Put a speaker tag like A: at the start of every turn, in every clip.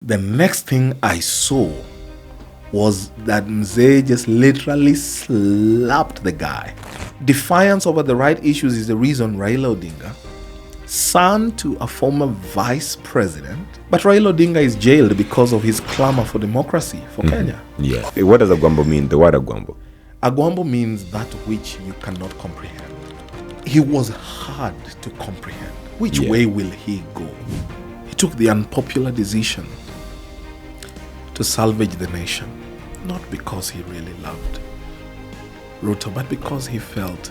A: The next thing I saw was that Mzee just literally slapped the guy. Defiance over the right issues is the reason Raila Odinga, son to a former vice president, but Raila Odinga is jailed because of his clamor for democracy for Kenya.
B: Yeah. What does Agwambo mean? The word Agwambo?
A: Agwambo means that which you cannot comprehend. He was hard to comprehend. Which way will he go? He took the unpopular decision to salvage the nation, not because he really loved Ruto, but because he felt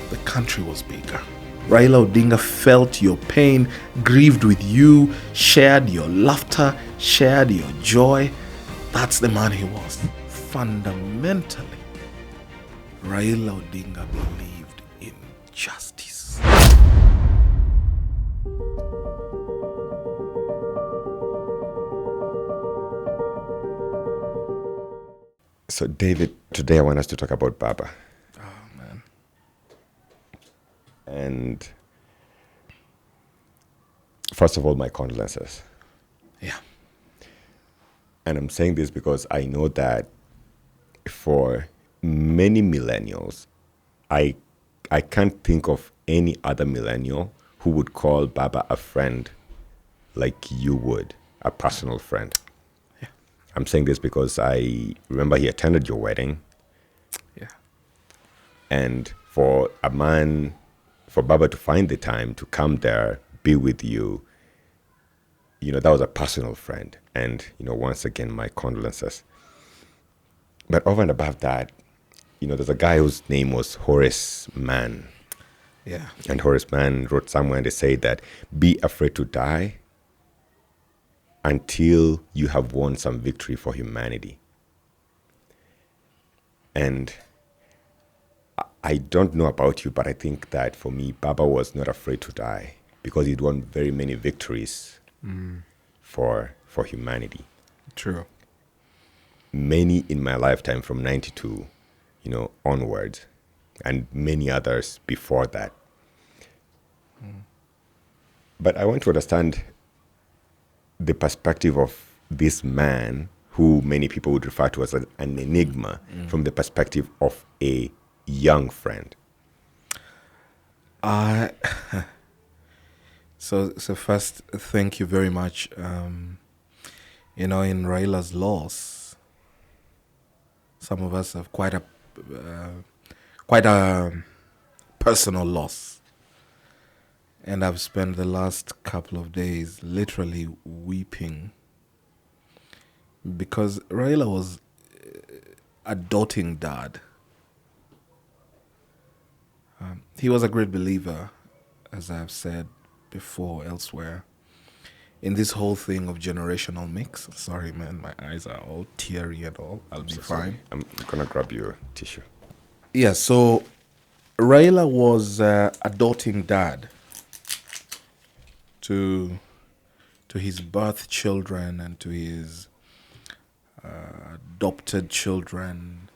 A: the country was bigger. Raila Odinga felt your pain, grieved with you, shared your laughter, shared your joy. That's the man he was. Fundamentally, Raila Odinga believed in justice.
B: So, David, today I want us to talk about Baba.
A: Oh, man.
B: And first of all, my condolences.
A: Yeah.
B: And I'm saying this because I know that for many millennials, I can't think of any other millennial who would call Baba a friend like you would, a personal friend.
A: Yeah.
B: I'm saying this because I remember he attended your wedding.
A: Yeah.
B: And for Baba to find the time to come there, be with you, that was a personal friend. And, once again, my condolences. But over and above that, there's a guy whose name was Horace Mann.
A: Yeah.
B: And Horace Mann wrote somewhere and they say that be afraid to die until you have won some victory for humanity. And I don't know about you, but I think that for me, Baba was not afraid to die because he'd won very many victories for humanity.
A: True.
B: Many in my lifetime from 92, onwards, and many others before that. But I want to understand the perspective of this man who many people would refer to as an enigma from the perspective of a young friend.
A: So first, thank you very much. In Raila's loss, some of us have quite a personal loss. And I've spent the last couple of days literally weeping because Raila was a doting dad. He was a great believer, as I've said before elsewhere, in this whole thing of generational mix. Sorry, man, my eyes are all teary and all. I'll be fine.
B: I'm going to grab your tissue.
A: Yeah, so Raila was a doting dad to his birth children and to his adopted children.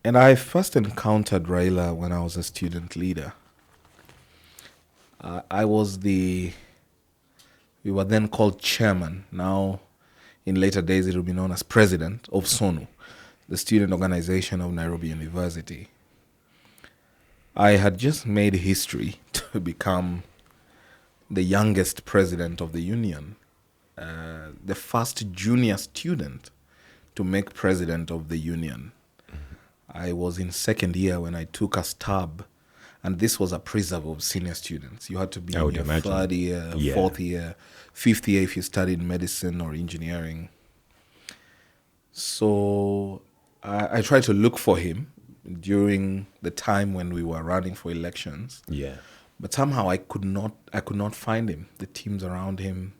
A: And I first encountered Raila when I was a student leader. We were then called chairman. Now, in later days, it will be known as president of SONU, the student organization of Nairobi University. I had just made history to become the youngest president of the union, the first junior student to make president of the union. I was in second year when I took a stab, and this was a preserve of senior students. You had to be in your third year, fourth year, fifth year if you studied medicine or engineering. So I tried to look for him during the time when we were running for elections.
B: Yeah.
A: But somehow I could not find him. The teams around him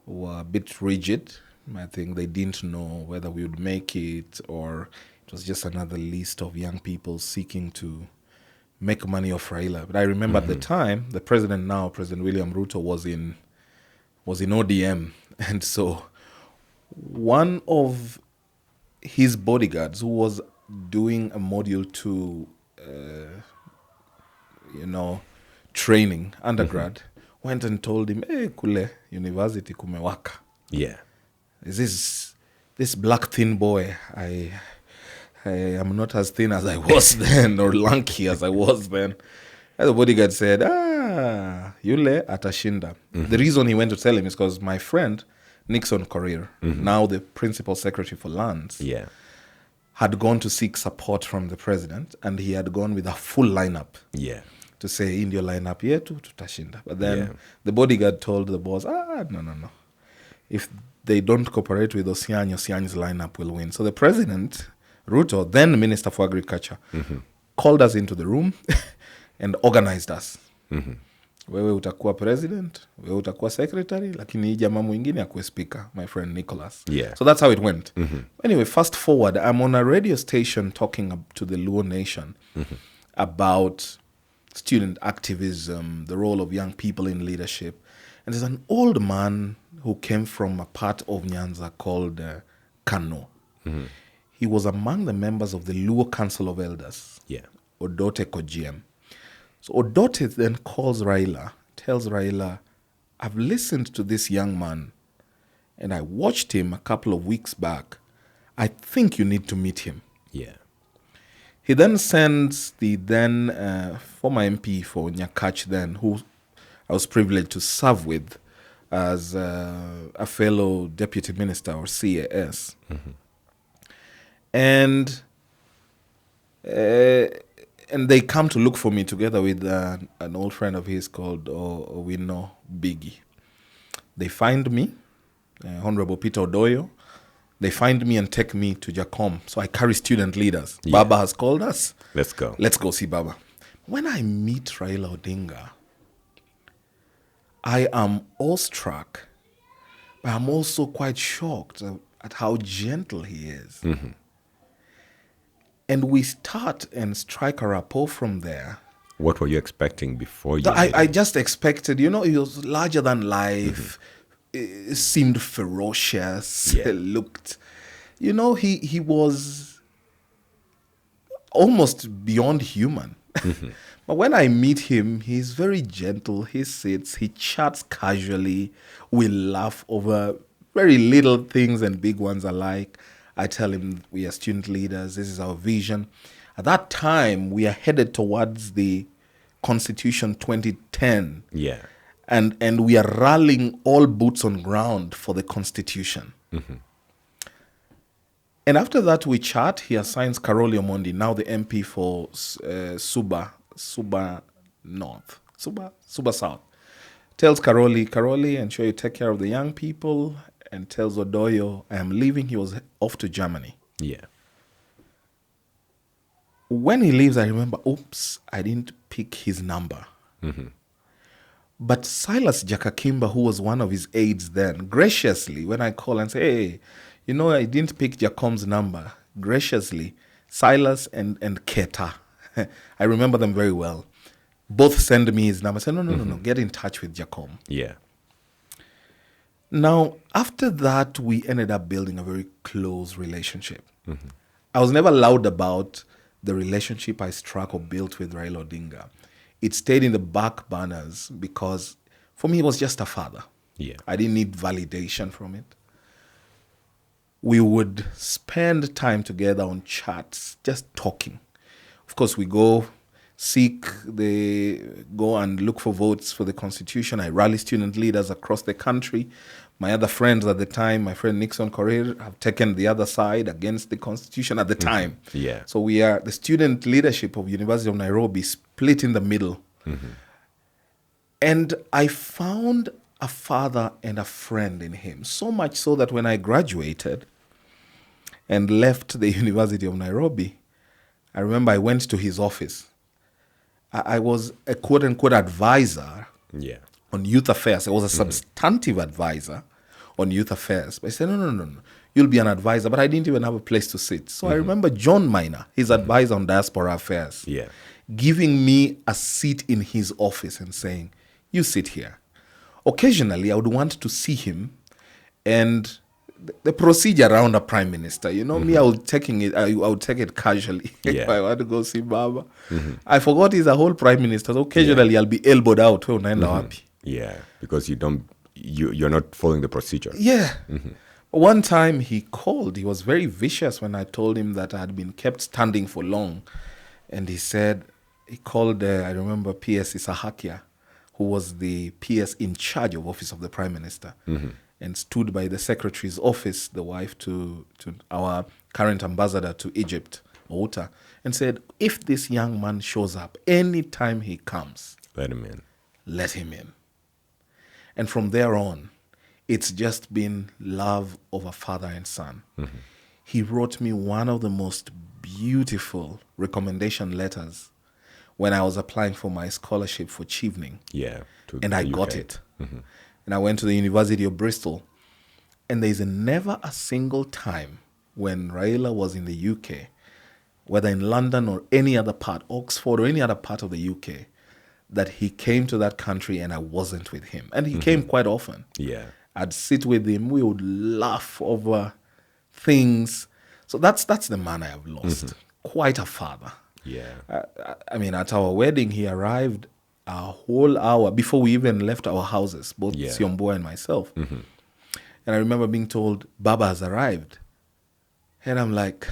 A: were a bit rigid. I think they didn't know whether we would make it, or it was just another list of young people seeking to make money off Raila. But I remember at the time, the president now, President William Ruto, was in ODM. And so one of his bodyguards who was doing a module 2, training, undergrad, went and told him, hey, kule university kumewaka.
B: Yeah.
A: Is this black thin boy? I am not as thin as I was then, or lanky as I was then. And the bodyguard said, yule atashinda. The reason he went to tell him is because my friend, Nixon Korir, now the principal secretary for lands, had gone to seek support from the president, and he had gone with a full lineup.
B: Yeah.
A: To say, in your lineup yetu tutashinda. But then the bodyguard told the boss, no. If they don't cooperate with Osiany, Osiany's lineup will win. So the president, Ruto, then Minister for Agriculture, called us into the room and organized us. Wewe utakuwa president, wewe utakuwa secretary, lakini hii jamaa mwingine akuwe speaker, my friend Nicholas.
B: Yeah.
A: So that's how it went. Anyway, fast forward, I'm on a radio station talking to the Luo nation about student activism, the role of young people in leadership. And there's an old man who came from a part of Nyanza called Kano. He was among the members of the Luo Council of Elders, Odote Kogiem. So Odote then calls Raila, tells Raila, I've listened to this young man and I watched him a couple of weeks back. I think you need to meet him.
B: Yeah.
A: He then sends the then former MP for Nyakach then, who I was privileged to serve with as a fellow deputy minister or CAS. And they come to look for me together with an old friend of his called Owino Biggie. They find me, Honorable Peter Odoyo. They find me and take me to Jacom. So I carry student leaders. Baba has called us.
B: Let's go.
A: Let's go see Baba. When I meet Raila Odinga, I am awestruck, but I'm also quite shocked at how gentle he is. And we start and strike a rapport from there.
B: What were you expecting before you?
A: I just expected, he was larger than life. It seemed ferocious. Looked, he was almost beyond human. But when I meet him, he's very gentle. He sits, he chats casually. We laugh over very little things and big ones alike. I tell him we are student leaders. This is our vision. At that time, we are headed towards the Constitution 2010.
B: Yeah.
A: And we are rallying all boots on ground for the Constitution. And after that, we chat. He assigns Karoli Omondi, now the MP for Suba North, Suba South. Tells Karoli, ensure you take care of the young people. And tells Odoyo, I am leaving. He was off to Germany.
B: Yeah.
A: When he leaves, I remember, oops, I didn't pick his number. But Silas Jakakimba, who was one of his aides then, graciously, when I call and say, hey, I didn't pick Jacom's number, graciously, Silas and Keta, I remember them very well, both send me his number. I said, no, get in touch with Jacom.
B: Yeah.
A: Now, after that, we ended up building a very close relationship. I was never loud about the relationship I struck or built with Raila Odinga. It stayed in the back burners because for me, it was just a father.
B: Yeah.
A: I didn't need validation from it. We would spend time together on chats, just talking. Of course, we go and look for votes for the Constitution. I rally student leaders across the country. My other friends at the time, my friend Nixon Korir, have taken the other side against the Constitution at the time.
B: Yeah.
A: So we are, the student leadership of University of Nairobi, split in the middle. And I found a father and a friend in him, so much so that when I graduated and left the University of Nairobi, I remember I went to his office. I was a quote-unquote advisor on youth affairs. I was a substantive advisor on youth affairs. But I said, no, you'll be an advisor. But I didn't even have a place to sit. So I remember John Minor, his advisor on diaspora affairs, giving me a seat in his office and saying, you sit here. Occasionally, I would want to see him and the procedure around a prime minister, me, I would take it casually. If I want to go see Baba. I forgot he's a whole prime minister. So occasionally I'll be elbowed out.
B: Yeah, because you're not following the procedure.
A: Yeah. One time he called. He was very vicious when I told him that I had been kept standing for long. And he called, I remember, P.S. Isahakia, who was the P.S. in charge of Office of the Prime Minister, and stood by the Secretary's office, the wife to our current ambassador to Egypt, Outa, and said, if this young man shows up anytime he comes,
B: Let him in.
A: let him in. And from there on, it's just been love over father and son. He wrote me one of the most beautiful recommendation letters when I was applying for my scholarship for Chevening.
B: Yeah.
A: And I got it. And I went to the University of Bristol. And there's never a single time when Raila was in the UK, whether in London or any other part, Oxford or any other part of the UK, that he came to that country and I wasn't with him. And he came quite often.
B: Yeah.
A: I'd sit with him. We would laugh over things. So that's the man I have lost. Quite a father.
B: Yeah.
A: I mean, at our wedding, he arrived a whole hour before we even left our houses, both Siombo and myself. And I remember being told, Baba has arrived. And I'm like,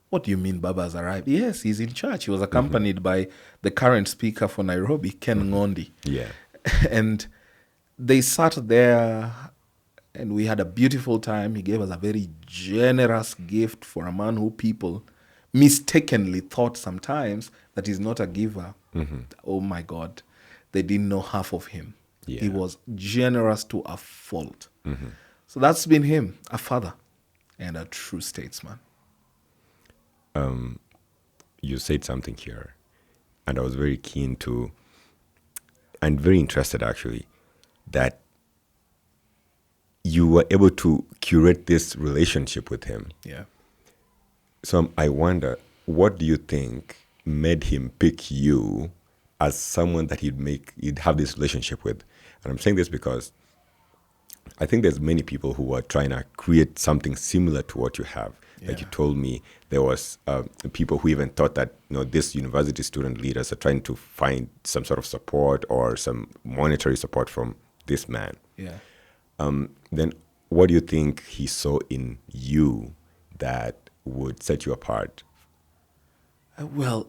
A: what do you mean Baba has arrived? Yes, he's in church. He was accompanied by the current speaker for Nairobi, Ken Ngondi.
B: Yeah.
A: And they sat there and we had a beautiful time. He gave us a very generous gift for a man who people mistakenly thought sometimes that he's not a giver. Oh my God. They didn't know half of him.
B: Yeah.
A: He was generous to a fault. So that's been him, a father and a true statesman.
B: You said something here, and I was very keen to, and very interested actually, that you were able to curate this relationship with him.
A: Yeah.
B: So I wonder, what do you think made him pick you as someone that he'd have this relationship with? And I'm saying this because I think there's many people who are trying to create something similar to what you have. Like you told me, there was people who even thought that this university student leaders are trying to find some sort of support or some monetary support from this man.
A: Yeah.
B: Then what do you think he saw in you that would set you apart?
A: Well,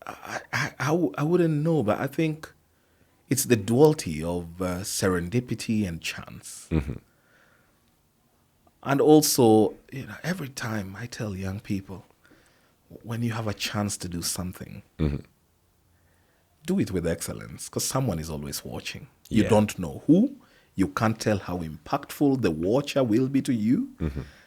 A: I wouldn't know, but I think it's the duality of serendipity and chance. And also, every time I tell young people, when you have a chance to do something, do it with excellence, because someone is always watching. You don't know who. You can't tell how impactful the watcher will be to you.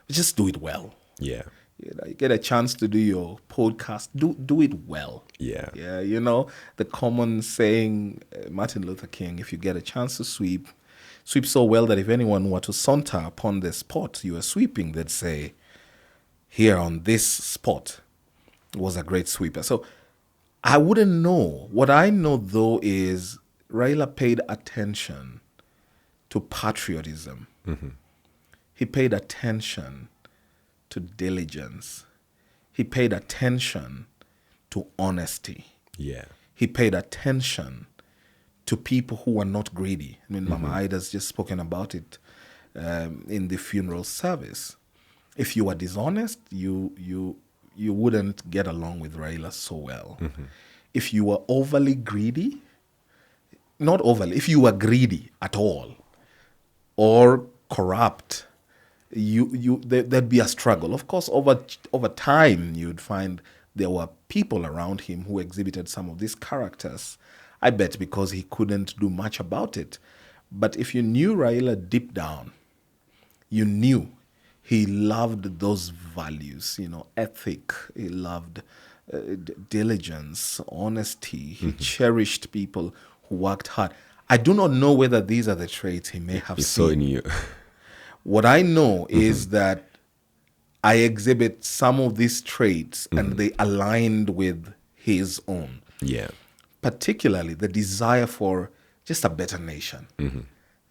A: Just do it well.
B: Yeah.
A: You get a chance to do your podcast, do it well.
B: Yeah.
A: Yeah, the common saying, Martin Luther King, if you get a chance to sweep so well that if anyone were to saunter upon the spot you are sweeping, they'd say, here on this spot was a great sweeper. So I wouldn't know. What I know, though, is Raila paid attention to patriotism. He paid attention to diligence. He paid attention to honesty.
B: Yeah.
A: He paid attention to people who were not greedy. I mean, Mama Ida's just spoken about it in the funeral service. If you were dishonest, you wouldn't get along with Raila so well. If you were overly greedy, not overly, if you were greedy at all or corrupt, there'd be a struggle. Of course, over time, you'd find there were people around him who exhibited some of these characters. I bet because he couldn't do much about it. But if you knew Raila deep down, you knew he loved those values, ethic. He loved diligence, honesty. He cherished people who worked hard. I do not know whether these are the traits he may have seen.
B: So in you.
A: What I know is that I exhibit some of these traits and they aligned with his own.
B: Yeah.
A: Particularly the desire for just a better nation,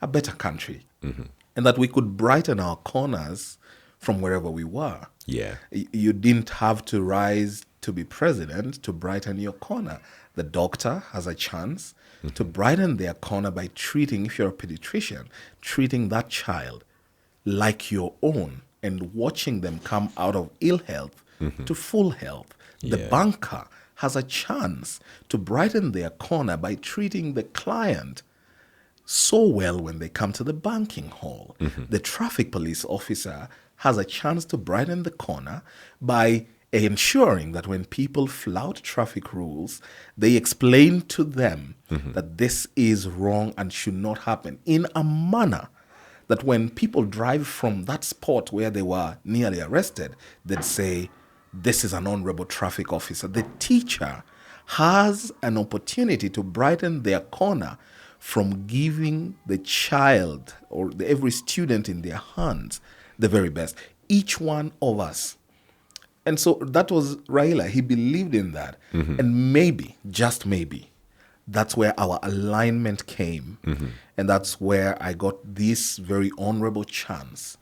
A: a better country, and that we could brighten our corners from wherever we were.
B: Yeah.
A: You didn't have to rise to be president to brighten your corner. The doctor has a chance to brighten their corner by treating, if you're a pediatrician, treating that child like your own and watching them come out of ill health to full health. The banker has a chance to brighten their corner by treating the client so well when they come to the banking hall. The traffic police officer has a chance to brighten the corner by ensuring that when people flout traffic rules, they explain to them that this is wrong and should not happen in a manner that when people drive from that spot where they were nearly arrested, they'd say, this is an honorable traffic officer. The teacher has an opportunity to brighten their corner from giving the child or every student in their hands the very best. Each one of us. And so that was Raila. He believed in that. And maybe, just maybe, that's where our alignment came. And that's where I got this very honorable chance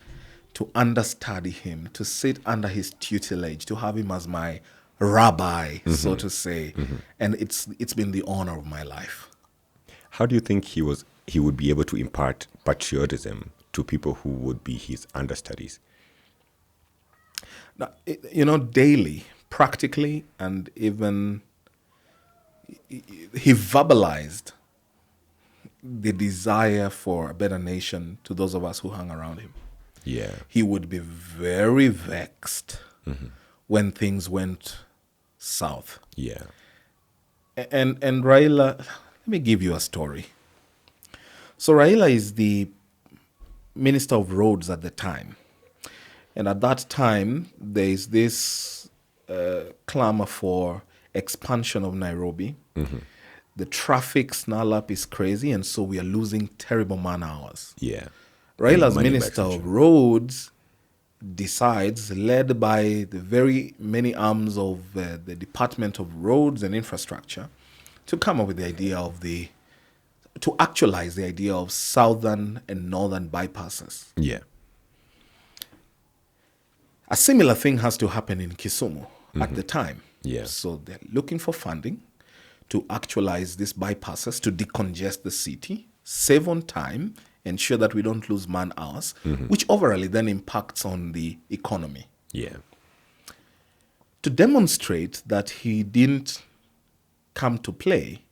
A: to understudy him, to sit under his tutelage, to have him as my rabbi, so to say. And it's been the honor of my life.
B: How do you think he would be able to impart patriotism to people who would be his understudies?
A: Now, daily, practically, and even he verbalized the desire for a better nation to those of us who hung around him.
B: Yeah.
A: He would be very vexed when things went south.
B: Yeah.
A: And Raila, let me give you a story. So Raila is the Minister of Roads at the time. And at that time, there is this clamor for expansion of Nairobi. The traffic snarl up is crazy, and so we are losing terrible man hours.
B: Yeah.
A: Raila's Minister of Roads decides, led by the very many arms of the Department of Roads and Infrastructure, to come up with the idea of to actualize the idea of southern and northern bypasses.
B: Yeah.
A: A similar thing has to happen in Kisumu at the time.
B: Yeah.
A: So they're looking for funding to actualize these bypasses, to decongest the city, save on time, ensure that we don't lose man hours, which overall then impacts on the economy.
B: Yeah.
A: To demonstrate that he didn't come to play,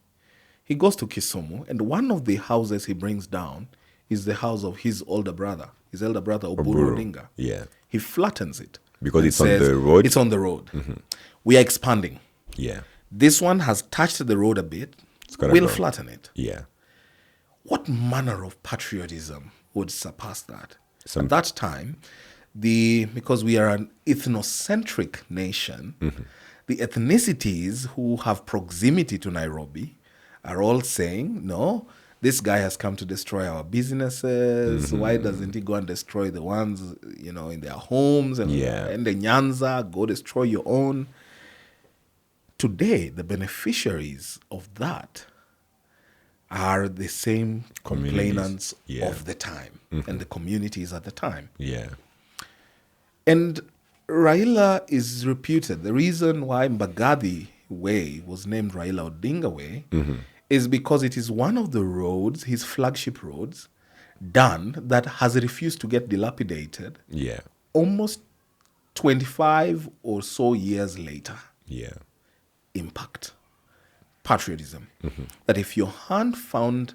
A: he goes to Kisumu, and one of the houses he brings down is the house of his elder brother Oburu Odinga.
B: Yeah.
A: He flattens it.
B: Because it's on the road?
A: It's on the road. We are expanding.
B: Yeah.
A: This one has touched the road a bit. We'll flatten it.
B: Yeah.
A: What manner of patriotism would surpass that? At that time, because we are an ethnocentric nation, the ethnicities who have proximity to Nairobi are all saying, no, this guy has come to destroy our businesses. Why doesn't he go and destroy the ones, in their homes and the Nyanza, go destroy your own? Today, the beneficiaries of that are the same complainants of the time and the communities at the time.
B: Yeah.
A: And Raila is reputed. The reason why Mbagathi Way was named Raila Odinga Way is because it is one of the roads, his flagship roads, done that has refused to get dilapidated.
B: Yeah.
A: Almost 25 or so years later.
B: Yeah.
A: Impact. Patriotism. That if your hand found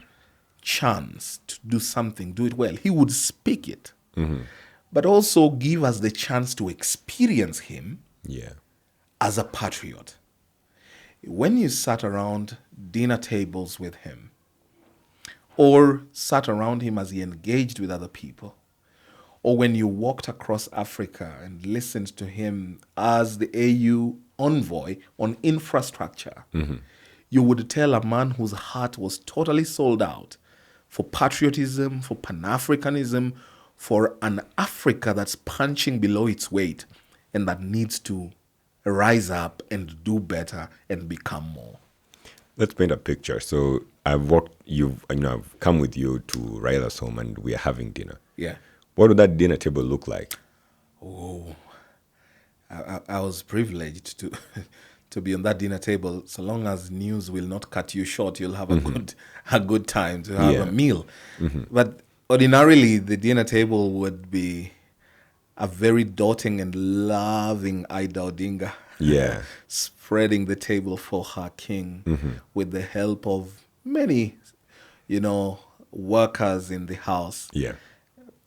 A: chance to do something, do it well, he would speak it. But also give us the chance to experience him as a patriot. When you sat around dinner tables with him, or sat around him as he engaged with other people, or when you walked across Africa and listened to him as the AU envoy on infrastructure, you would tell a man whose heart was totally sold out for patriotism, for Pan-Africanism, for an Africa that's punching below its weight and that needs to rise up and do better and become more.
B: Let's paint a picture. So I've come with you to Raila's home and we are having dinner.
A: Yeah.
B: What would that dinner table look like?
A: Oh, I was privileged to to be on that dinner table. So long as news will not cut you short, you'll have a good time to have a meal. But ordinarily, the dinner table would be a very doting and loving Ida Odinga,
B: Yeah.
A: spreading the table for her king with the help of many, workers in the house.
B: Yeah.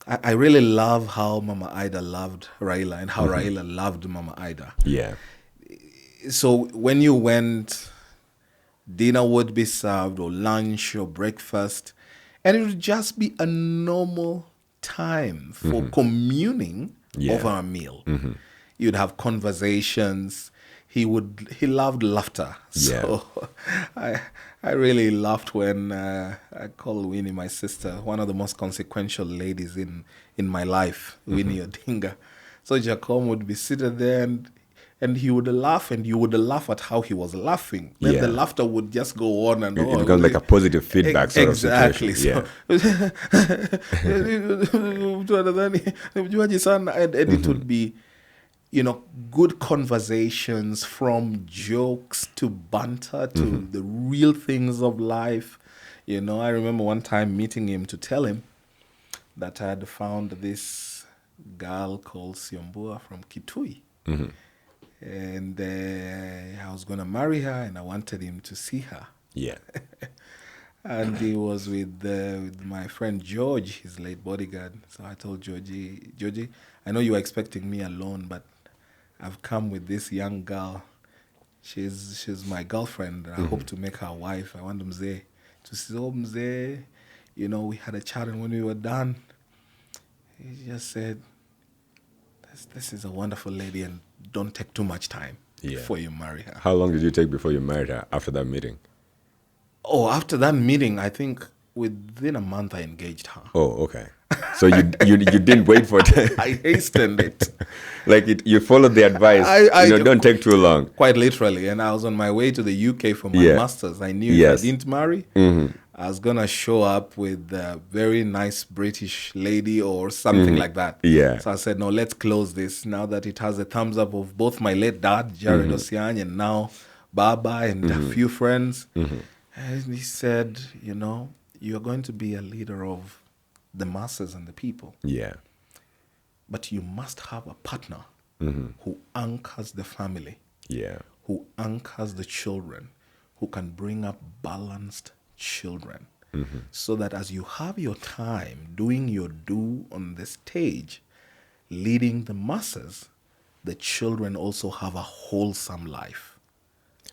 A: I really love how Mama Ida loved Raila and how Raila loved Mama Ida.
B: Yeah.
A: So when you went, dinner would be served, or lunch or breakfast, and it would just be a normal time for communing over a meal. You'd have conversations. He loved laughter. So I really laughed when I called Winnie, my sister, one of the most consequential ladies in my life, Winnie Odinga. So Jacom would be seated there, and he would laugh, and you would laugh at how he was laughing. Then the laughter would just go on and on.
B: It becomes like a positive feedback sort of situation.
A: Exactly. And it would be, good conversations, from jokes to banter to the real things of life. I remember one time meeting him to tell him that I had found this girl called Siombua from Kitui. And I was going to marry her, and I wanted him to see her.
B: Yeah.
A: And he was with my friend George, his late bodyguard. So I told Georgie, I know you are expecting me alone, but I've come with this young girl. She's my girlfriend. I hope to make her wife. I want Mzee to see. Oh, Mzee, we had a chat, and when we were done, he just said, this is a wonderful lady, and don't take too much time before you marry her.
B: How long did you take before you married her after that meeting?
A: Oh, after that meeting, I think within a month I engaged her.
B: Oh, okay. So you didn't wait for it.
A: I hastened it.
B: You followed the advice. Don't take too long.
A: Quite literally. And I was on my way to the UK for my master's. I knew if I didn't marry, I was going to show up with a very nice British lady or something like that.
B: Yeah.
A: So I said, no, let's close this now that it has a thumbs up of both my late dad, Jared Osiany, and now Baba and a few friends. And he said, you're going to be a leader of the masses and the people.
B: Yeah.
A: But you must have a partner who anchors the family.
B: Yeah.
A: Who anchors the children, who can bring up balanced children. So that as you have your time doing your due on the stage, leading the masses, the children also have a wholesome life.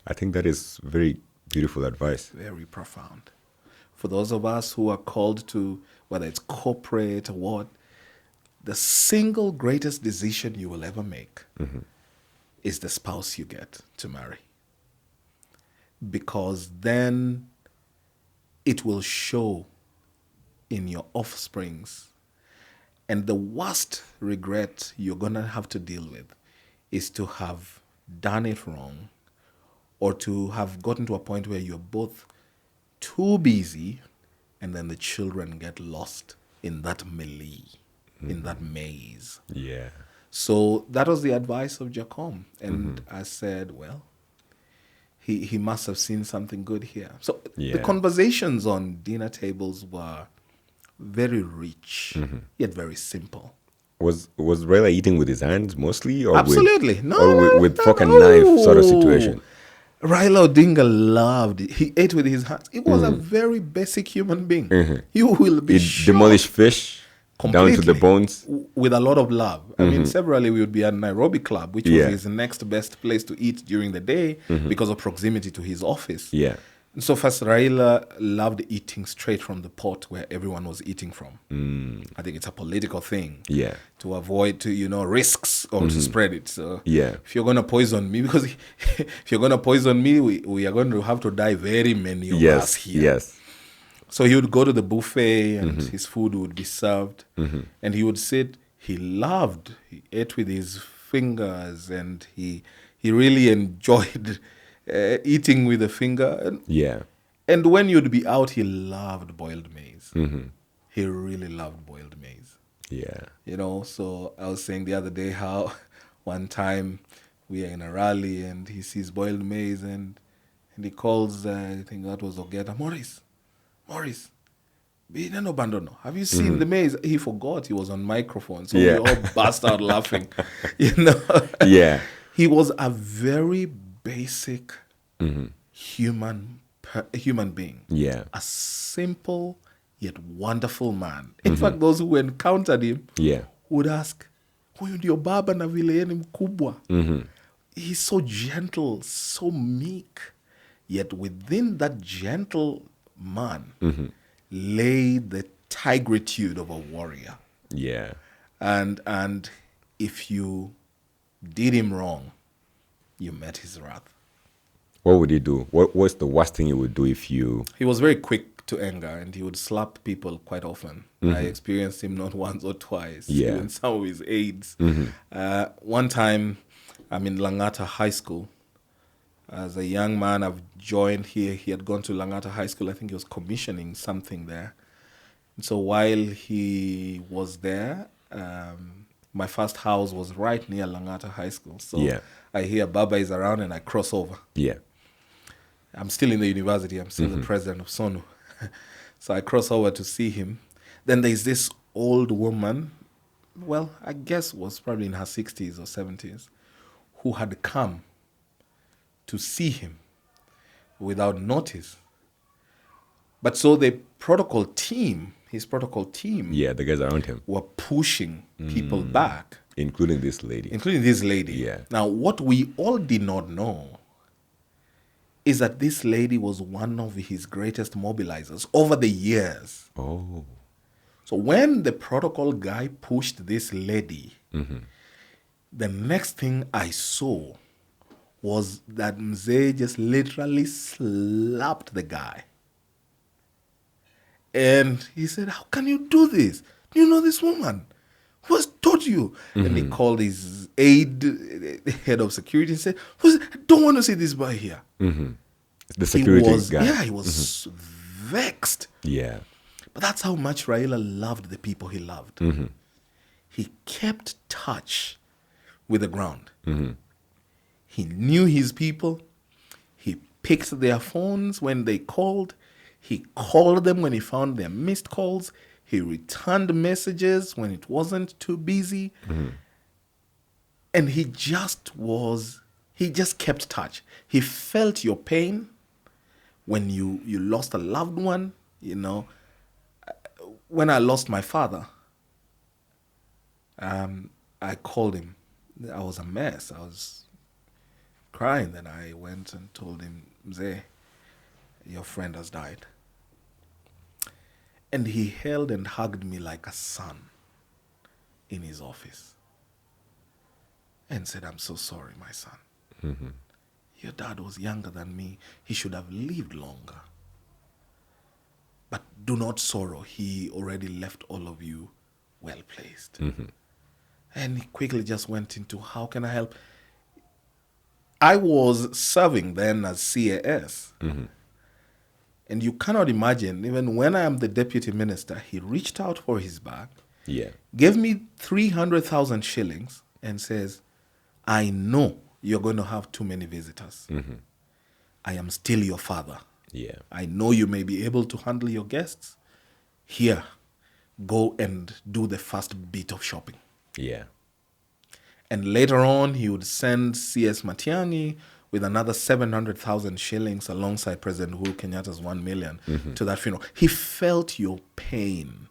B: I think that is very beautiful advice.
A: Very profound. For those of us who are called to, whether it's corporate or what, the single greatest decision you will ever make is the spouse you get to marry. Because then it will show in your offsprings. And the worst regret you're going to have to deal with is to have done it wrong, or to have gotten to a point where you're both too busy, and then the children get lost in that melee, in that maze.
B: Yeah.
A: So that was the advice of Jacom. And I said, well, he must have seen something good here. So the conversations on dinner tables were very rich, yet very simple.
B: Was Raila eating with his hands mostly? Or
A: Absolutely.
B: with fork and knife sort of situation?
A: Raila Odinga loved it. He ate with his hands. It was a very basic human being. You will be shocked.
B: Demolish fish down to the bones.
A: With a lot of love. I mean, severally we would be at Nairobi Club, which was his next best place to eat during the day because of proximity to his office.
B: Yeah.
A: So first, Raila loved eating straight from the pot where everyone was eating from. I think it's a political thing.
B: Yeah.
A: To avoid risks or to spread it. So if you're going to poison me, because if you're going to poison me, we are going to have to die very many of us here.
B: Yes.
A: So he would go to the buffet and his food would be served. And he would sit. He ate with his fingers, and he really enjoyed eating with a finger. And when you'd be out, he loved boiled maize. He really loved boiled maize.
B: Yeah.
A: So I was saying the other day how One time we are in a rally and he sees boiled maize and he calls, I think that was Ogeta, Morris, Bineno Bandono, have you seen the maize? He forgot he was on microphone, so we all burst out laughing. You know?
B: Yeah.
A: He was a very basic human being.
B: Yeah.
A: A simple yet wonderful man. In fact, those who encountered him would ask, huyu ndio baba na vile yeye ni mkubwa. He's so gentle, so meek. Yet within that gentle man lay the tigritude of a warrior.
B: Yeah.
A: And if you did him wrong, you met his wrath.
B: What would he do? What's the worst thing he would do if you...
A: He was very quick to anger and he would slap people quite often. I experienced him not once or twice. Even some of his aides. One time, I'm in Langata High School. As a young man, I've joined here. He had gone to Langata High School. I think he was commissioning something there. And so while he was there, my first house was right near Langata High School. So I hear Baba is around and I cross over.
B: Yeah.
A: I'm still in the university. I'm still the president of SONU. So I cross over to see him. Then there's this old woman, well, I guess was probably in her 60s or 70s, who had come to see him without notice. But so the protocol team, his protocol team,
B: the guys around him
A: were pushing people back.
B: Including this lady.
A: Yeah. Now, what we all did not know is that this lady was one of his greatest mobilizers over the years.
B: Oh.
A: So when the protocol guy pushed this lady, the next thing I saw was that Mzee just literally slapped the guy. And he said, how can you do this? Do you know this woman? Who has taught you? And he called his aide, the head of security, and said, I don't want to see this boy here.
B: The security guy.
A: Yeah, he was vexed.
B: Yeah.
A: But that's how much Raila loved the people he loved. He kept touch with the ground. He knew his people. He picked their phones when they called. He called them when he found their missed calls. He returned messages when it wasn't too busy. And he just kept touch. He felt your pain when you lost a loved one. You know, when I lost my father, I called him. I was a mess. I was crying. Then I went and told him, Mzee, your friend has died. And he held and hugged me like a son in his office and said, I'm so sorry, my son. Your dad was younger than me. He should have lived longer. But do not sorrow. He already left all of you well placed. And he quickly just went into, how can I help? I was serving then as CAS. And you cannot imagine, even when I am the deputy minister, he reached out for his bag, gave me 300,000 shillings and says, I know you're going to have too many visitors. I am still your father. I know you may be able to handle your guests. Here, go and do the first bit of shopping. And later on, he would send CS Matiang'i with another 700,000 shillings alongside President Uhuru Kenyatta's 1 million to that funeral. He felt your pain.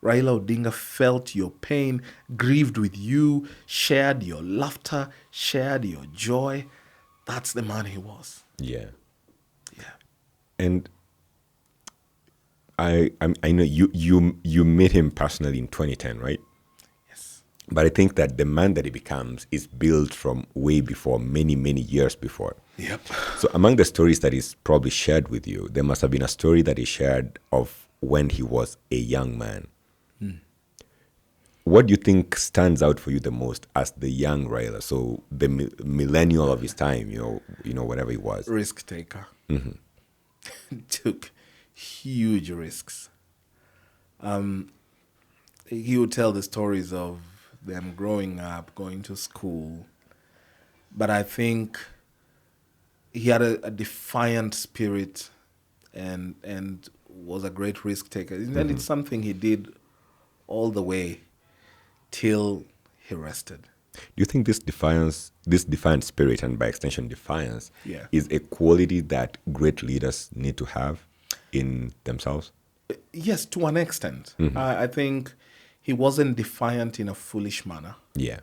A: Raila Odinga felt your pain, grieved with you, shared your laughter, shared your joy. That's the man he was.
B: And I know you met him personally in 2010, right? But I think that the man that he becomes is built from way before, many, many years before. So among the stories that he's probably shared with you, there must have been a story that he shared of when he was a young man. What do you think stands out for you the most as the young Raila? So the millennial of his time, you know, whatever he was.
A: Risk taker. Took huge risks. He would tell the stories of them growing up, going to school, But I think he had a defiant spirit and was a great risk taker. And it's something he did all the way till he rested.
B: Do you think this defiant spirit, and by extension defiance,
A: Yeah.
B: is a quality that great leaders need to have in themselves?
A: Yes, to an extent. I think he wasn't defiant in a foolish manner.
B: Yeah.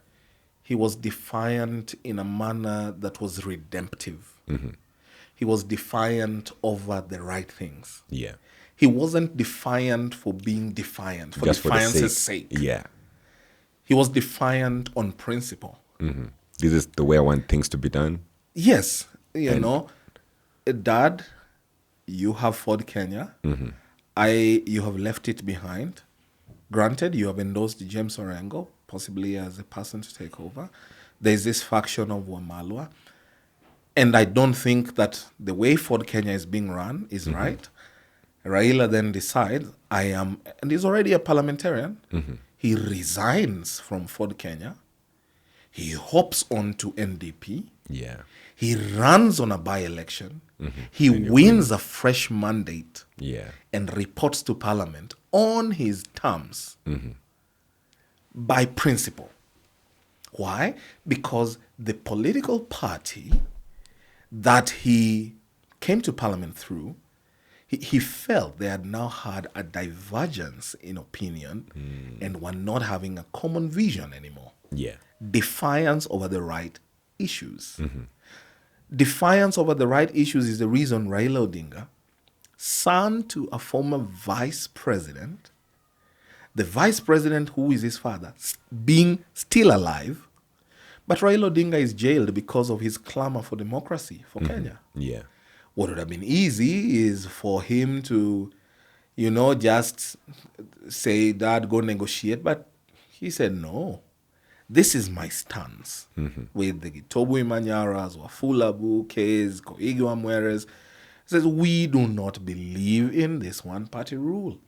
A: He was defiant in a manner that was redemptive. He was defiant over the right things.
B: Yeah.
A: He wasn't defiant for being defiant, for
B: Just
A: defiance's sake.
B: Yeah.
A: He was defiant on principle.
B: This is the way I want things to be done.
A: Yes, Dad, you have Ford Kenya. You have left it behind. Granted, you have endorsed James Orengo, possibly as a person to take over. There's this faction of Wamalwa. And I don't think that the way Ford Kenya is being run is right. Raila then decides, and he's already a parliamentarian. He resigns from Ford Kenya. He hops on to NDP.
B: Yeah.
A: He runs on a by-election. He wins a fresh mandate.
B: Yeah.
A: And reports to Parliament on his terms by principle. Why? Because the political party that he came to Parliament through, he felt they had now had a divergence in opinion and were not having a common vision anymore.
B: Yeah.
A: Defiance over the right issues. Defiance over the right issues is the reason Raila Odinga, son to a former vice president, the vice president who is his father, being still alive, but Raila Odinga is jailed because of his clamor for democracy for Kenya.
B: Yeah.
A: What would have been easy is for him to, just say, Dad, go negotiate. But he said, no, this is my stance. With the Gitobu Imanyaras, Wafula Bukes, Koigi Wamweres, says, we do not believe in this one-party rule.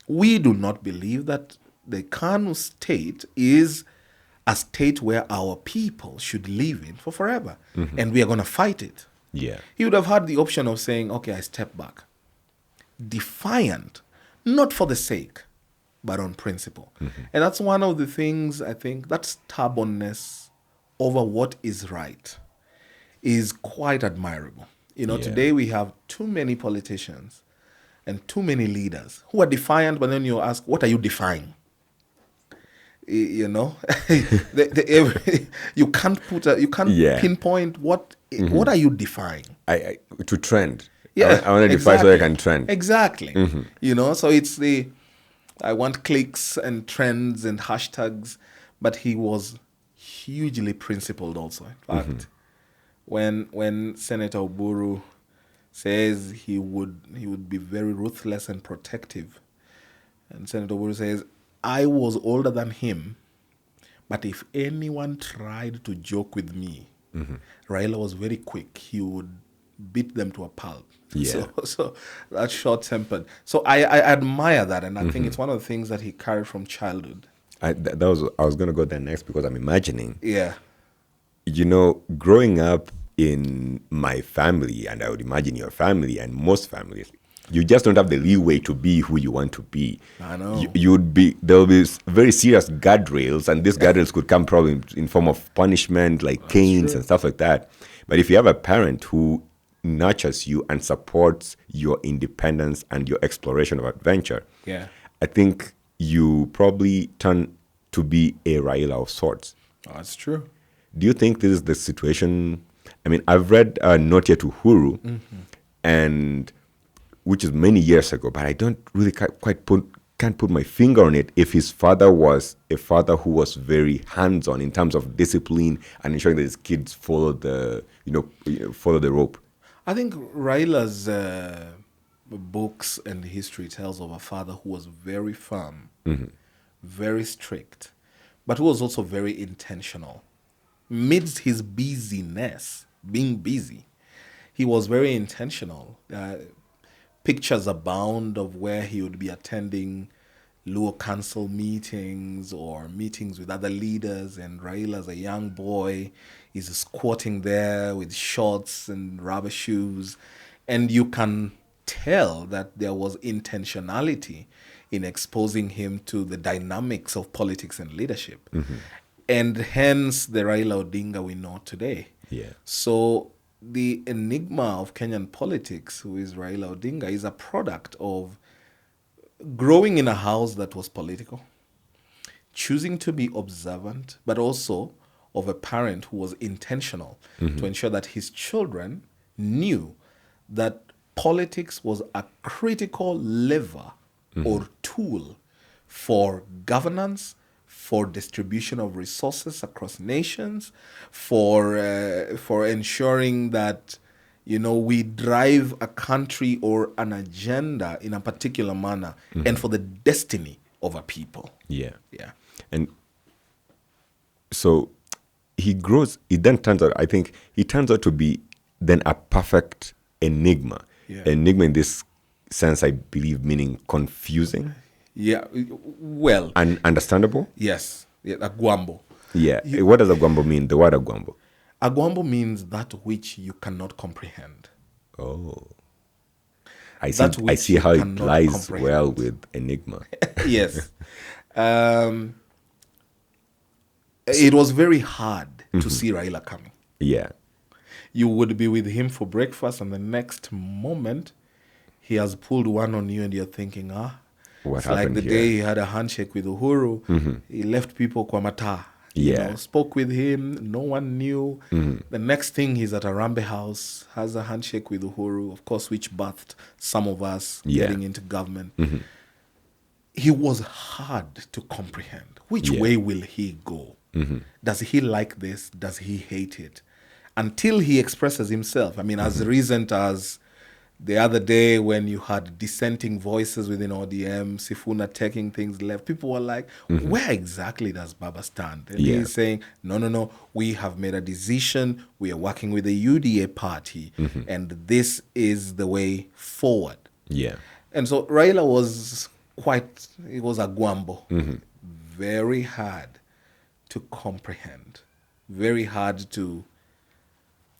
A: We do not believe that the Kanu state is a state where our people should live in for forever. And we are going to fight it.
B: Yeah.
A: He would have had the option of saying, okay, I step back. Defiant, not for the sake, but on principle. And that's one of the things, I think, that stubbornness over what is right is quite admirable. Today we have too many politicians and too many leaders who are defiant, but then you ask, what are you defying? You can't pinpoint what are you defying?
B: To trend.
A: Yeah,
B: I want to defy so I can trend.
A: Exactly. So it's I want clicks and trends and hashtags, but he was hugely principled also. In fact, when Senator Oburu says he would be very ruthless and protective, and Senator Oburu says, I was older than him, but if anyone tried to joke with me, Raila was very quick. He would beat them to a pulp.
B: Yeah.
A: So that's short-tempered. So I admire that, and I think it's one of the things that he carried from childhood.
B: I was going to go there next because I'm imagining.
A: Yeah.
B: Growing up in my family, and I would imagine your family and most families, you just don't have the leeway to be who you want to be.
A: I know.
B: There will be very serious guardrails, and these guardrails could come probably in form of punishment, like canes and stuff like that. But if you have a parent who nurtures you and supports your independence and your exploration of adventure, I think you probably turn to be a Raila of sorts.
A: Oh, that's true.
B: Do you think this is the situation? I mean, I've read Not Yet Uhuru, and which is many years ago, but I don't really can't put my finger on it if his father was a father who was very hands-on in terms of discipline and ensuring that his kids follow the rope.
A: I think Raila's books and history tells of a father who was very firm, very strict, but who was also very intentional. Amidst his busyness, being busy, he was very intentional. Pictures abound of where he would be attending Luo Council meetings or meetings with other leaders, and Raila, as a young boy, is squatting there with shorts and rubber shoes. And you can tell that there was intentionality in exposing him to the dynamics of politics and leadership. And hence the Raila Odinga we know today.
B: Yeah.
A: So the enigma of Kenyan politics, who is Raila Odinga, is a product of growing in a house that was political, choosing to be observant, but also of a parent who was intentional to ensure that his children knew that politics was a critical lever or tool for governance, for distribution of resources across nations, for ensuring that we drive a country or an agenda in a particular manner, and for the destiny of a people.
B: Yeah.
A: Yeah.
B: And so he grows, he then turns out, I think he turns out to be then a perfect enigma.
A: Yeah.
B: Enigma in this sense, I believe, meaning confusing.
A: Yeah. Well.
B: And understandable.
A: Yes. Yeah, Agwambo.
B: Yeah. What does Agwambo mean? The word Agwambo.
A: Agwambo means that which you cannot comprehend.
B: Oh. I see,
A: That
B: I
A: which
B: see
A: you
B: how it
A: cannot
B: lies
A: comprehend.
B: well with enigma.
A: Yes. It was very hard to see Raila coming.
B: Yeah.
A: You would be with him for breakfast, and the next moment, he has pulled one on you, and you're thinking,
B: What
A: it's like
B: happened
A: the
B: here?
A: day he had a handshake with Uhuru. He left people kwa mata.
B: Yeah.
A: Spoke with him, no one knew. The next thing, he's at a Rambe house, has a handshake with Uhuru, of course, which birthed some of us getting into government. He was hard to comprehend. Which way will he go? Does he like this? Does he hate it? Until he expresses himself. I mean, as recent as the other day when you had dissenting voices within ODM, Sifuna taking things left, people were like, where exactly does Baba stand? And he's saying, no, we have made a decision. We are working with the UDA party, and this is the way forward.
B: Yeah.
A: And so Raila was it was Agwambo. Very hard to comprehend, very hard to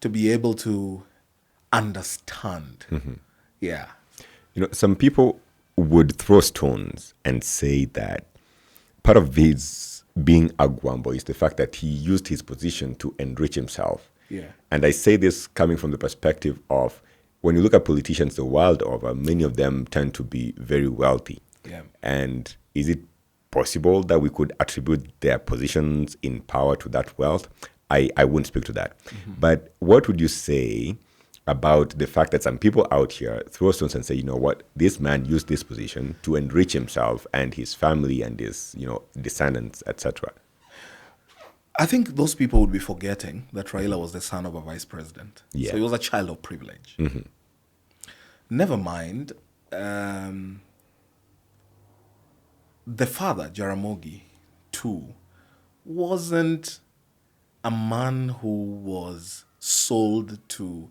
A: be able to understand. Yeah.
B: Some people would throw stones and say that part of his being Agwambo is the fact that he used his position to enrich himself.
A: Yeah.
B: And I say this coming from the perspective of when you look at politicians the world over, many of them tend to be very wealthy.
A: Yeah.
B: And is it possible that we could attribute their positions in power to that wealth? I wouldn't speak to that. But what would you say about the fact that some people out here throw stones and say, you know what, this man used this position to enrich himself and his family and his, descendants, etc.?
A: I think those people would be forgetting that Raila was the son of a vice president.
B: Yeah.
A: So he was a child of privilege. Never mind, the father, Jaramogi, too, wasn't a man who was sold to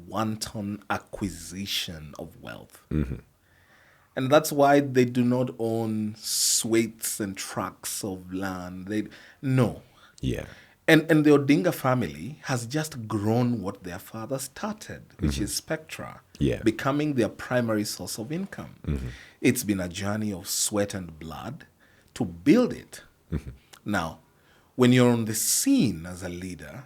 A: wanton acquisition of wealth. And that's why they do not own swathes and tracts of land. No.
B: Yeah.
A: And the Odinga family has just grown what their father started, which is Spectra, becoming their primary source of income. It's been a journey of sweat and blood to build it. Now, when you're on the scene as a leader,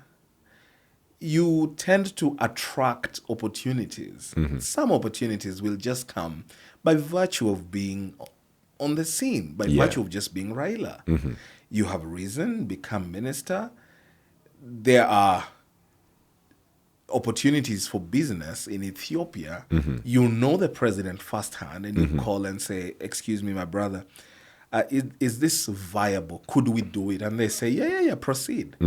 A: you tend to attract opportunities. Some opportunities will just come by virtue of being on the scene, by virtue of just being Raila. You have risen, become minister. There are opportunities for business in Ethiopia. You know the president firsthand, and you call and say, excuse me, my brother, is this viable? Could we do it? And they say, yeah, proceed.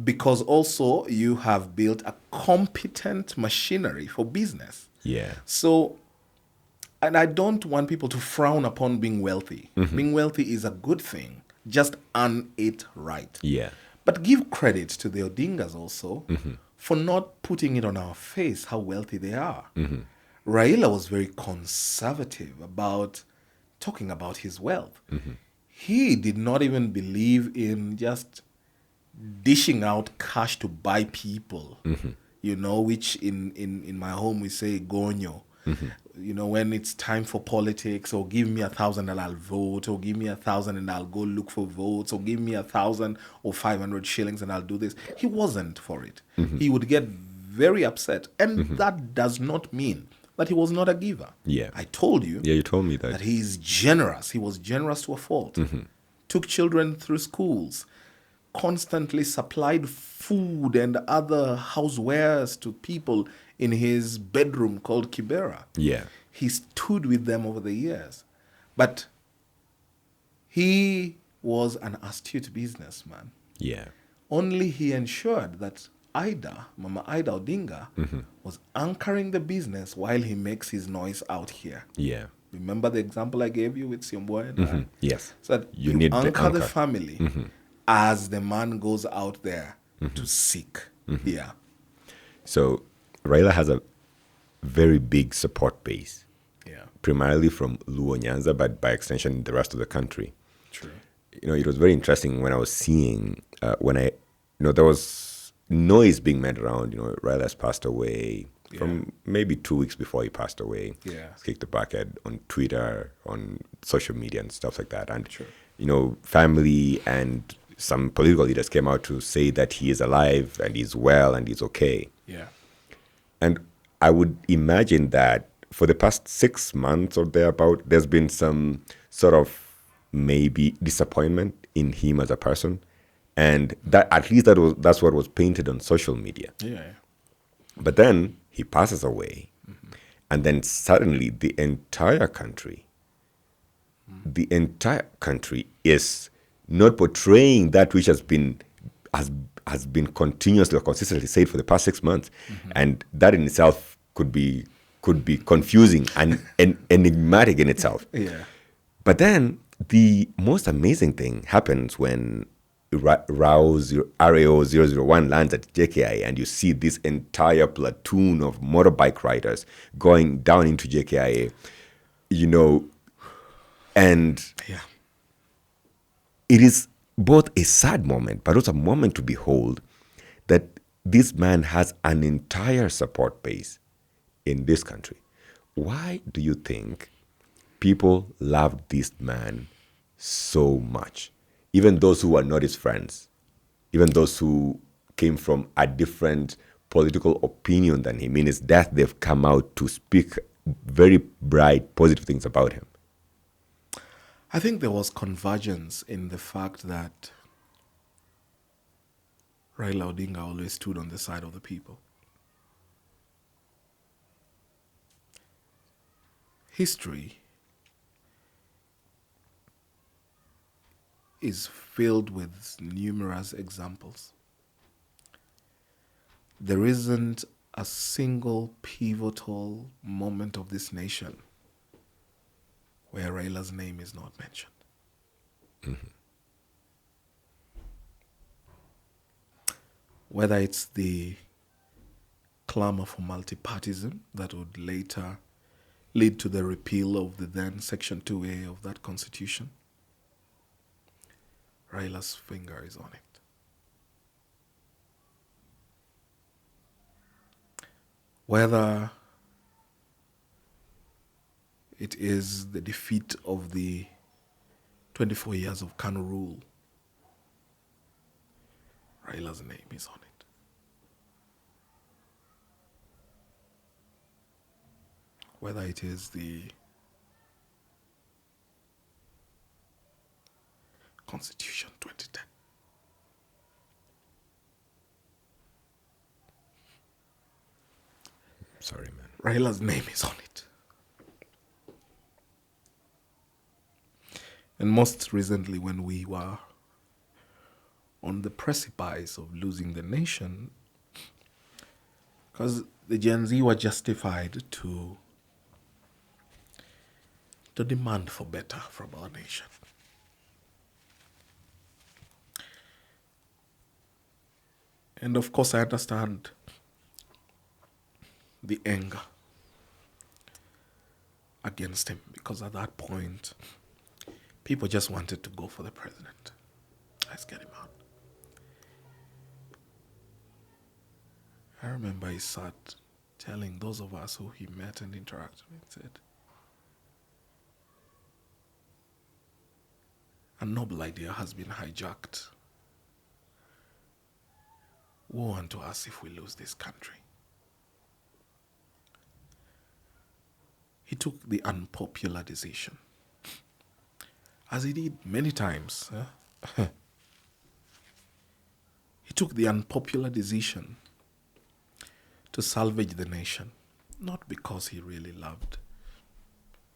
A: Because also you have built a competent machinery for business.
B: Yeah.
A: So, and I don't want people to frown upon being wealthy. Being wealthy is a good thing. Just earn it right.
B: Yeah.
A: But give credit to the Odingas also for not putting it on our face how wealthy they are. Raila was very conservative about talking about his wealth. He did not even believe in just dishing out cash to buy people, which in my home we say gonyo. When it's time for politics, or give me 1,000 and I'll vote, or give me 1,000 and I'll go look for votes, or give me 1,000 or 500 shillings and I'll do this. He wasn't for it. He would get very upset. And that does not mean that he was not a giver.
B: Yeah.
A: I told you.
B: Yeah, you told me that.
A: That he's generous. He was generous to a fault. Took children through schools, constantly supplied food and other housewares to people in his bedroom called Kibera.
B: Yeah.
A: He stood with them over the years. But he was an astute businessman.
B: Yeah.
A: Only he ensured that Mama Ida Odinga, was anchoring the business while he makes his noise out here.
B: Yeah.
A: Remember the example I gave you with Siomboy and I?
B: Yes.
A: So that
B: You
A: you
B: need the
A: anchor the
B: anchor.
A: family as the man goes out there to seek. Yeah.
B: So Raila has a very big support base,
A: Yeah.
B: primarily from Luo Nyanza, but by extension, the rest of the country.
A: True.
B: It was very interesting when I was seeing, there was noise being made around, Raila has passed away from maybe 2 weeks before he passed away.
A: Yeah.
B: He's kicked the bucket on Twitter, on social media and stuff like that. And,
A: Sure.
B: family and some political leaders came out to say that he is alive and he's well and he's okay.
A: Yeah.
B: And I would imagine that for the past 6 months or thereabout, there's been some sort of maybe disappointment in him as a person. And that at least that's what was painted on social media.
A: Yeah.
B: But then he passes away. And then suddenly the entire country is not portraying that which has been continuously or consistently said for the past 6 months. And that in itself could be confusing and enigmatic in itself.
A: Yeah.
B: But then the most amazing thing happens when RAO 001 lands at JKIA, and you see this entire platoon of motorbike riders going down into JKIA, and
A: Yeah.
B: it is both a sad moment, but also a moment to behold that this man has an entire support base in this country. Why do you think people loved this man so much? Even those who are not his friends, even those who came from a different political opinion than him. In his death, they've come out to speak very bright, positive things about him.
A: I think there was convergence in the fact that Raila Odinga always stood on the side of the people. History is filled with numerous examples. There isn't a single pivotal moment of this nation where Raila's name is not mentioned. Whether it's the clamor for multipartism that would later lead to the repeal of the then Section 2A of that constitution, Raila's finger is on it. Whether it is the defeat of the 24 years of Kanu rule, Raila's name is on it. Whether it is the Constitution 2010.
B: Sorry, man.
A: Raila's name is on it. And most recently, when we were on the precipice of losing the nation, because the Gen Z were justified to demand for better from our nation. And of course, I understand the anger. against him, because at that point, people just wanted to go for the president. Let's get him out. I remember he sat telling those of us who he met and interacted with, said, a noble idea has been hijacked. Woe unto us if we lose this country. He took the unpopular decision, as he did many times. He took the unpopular decision to salvage the nation, not because he really loved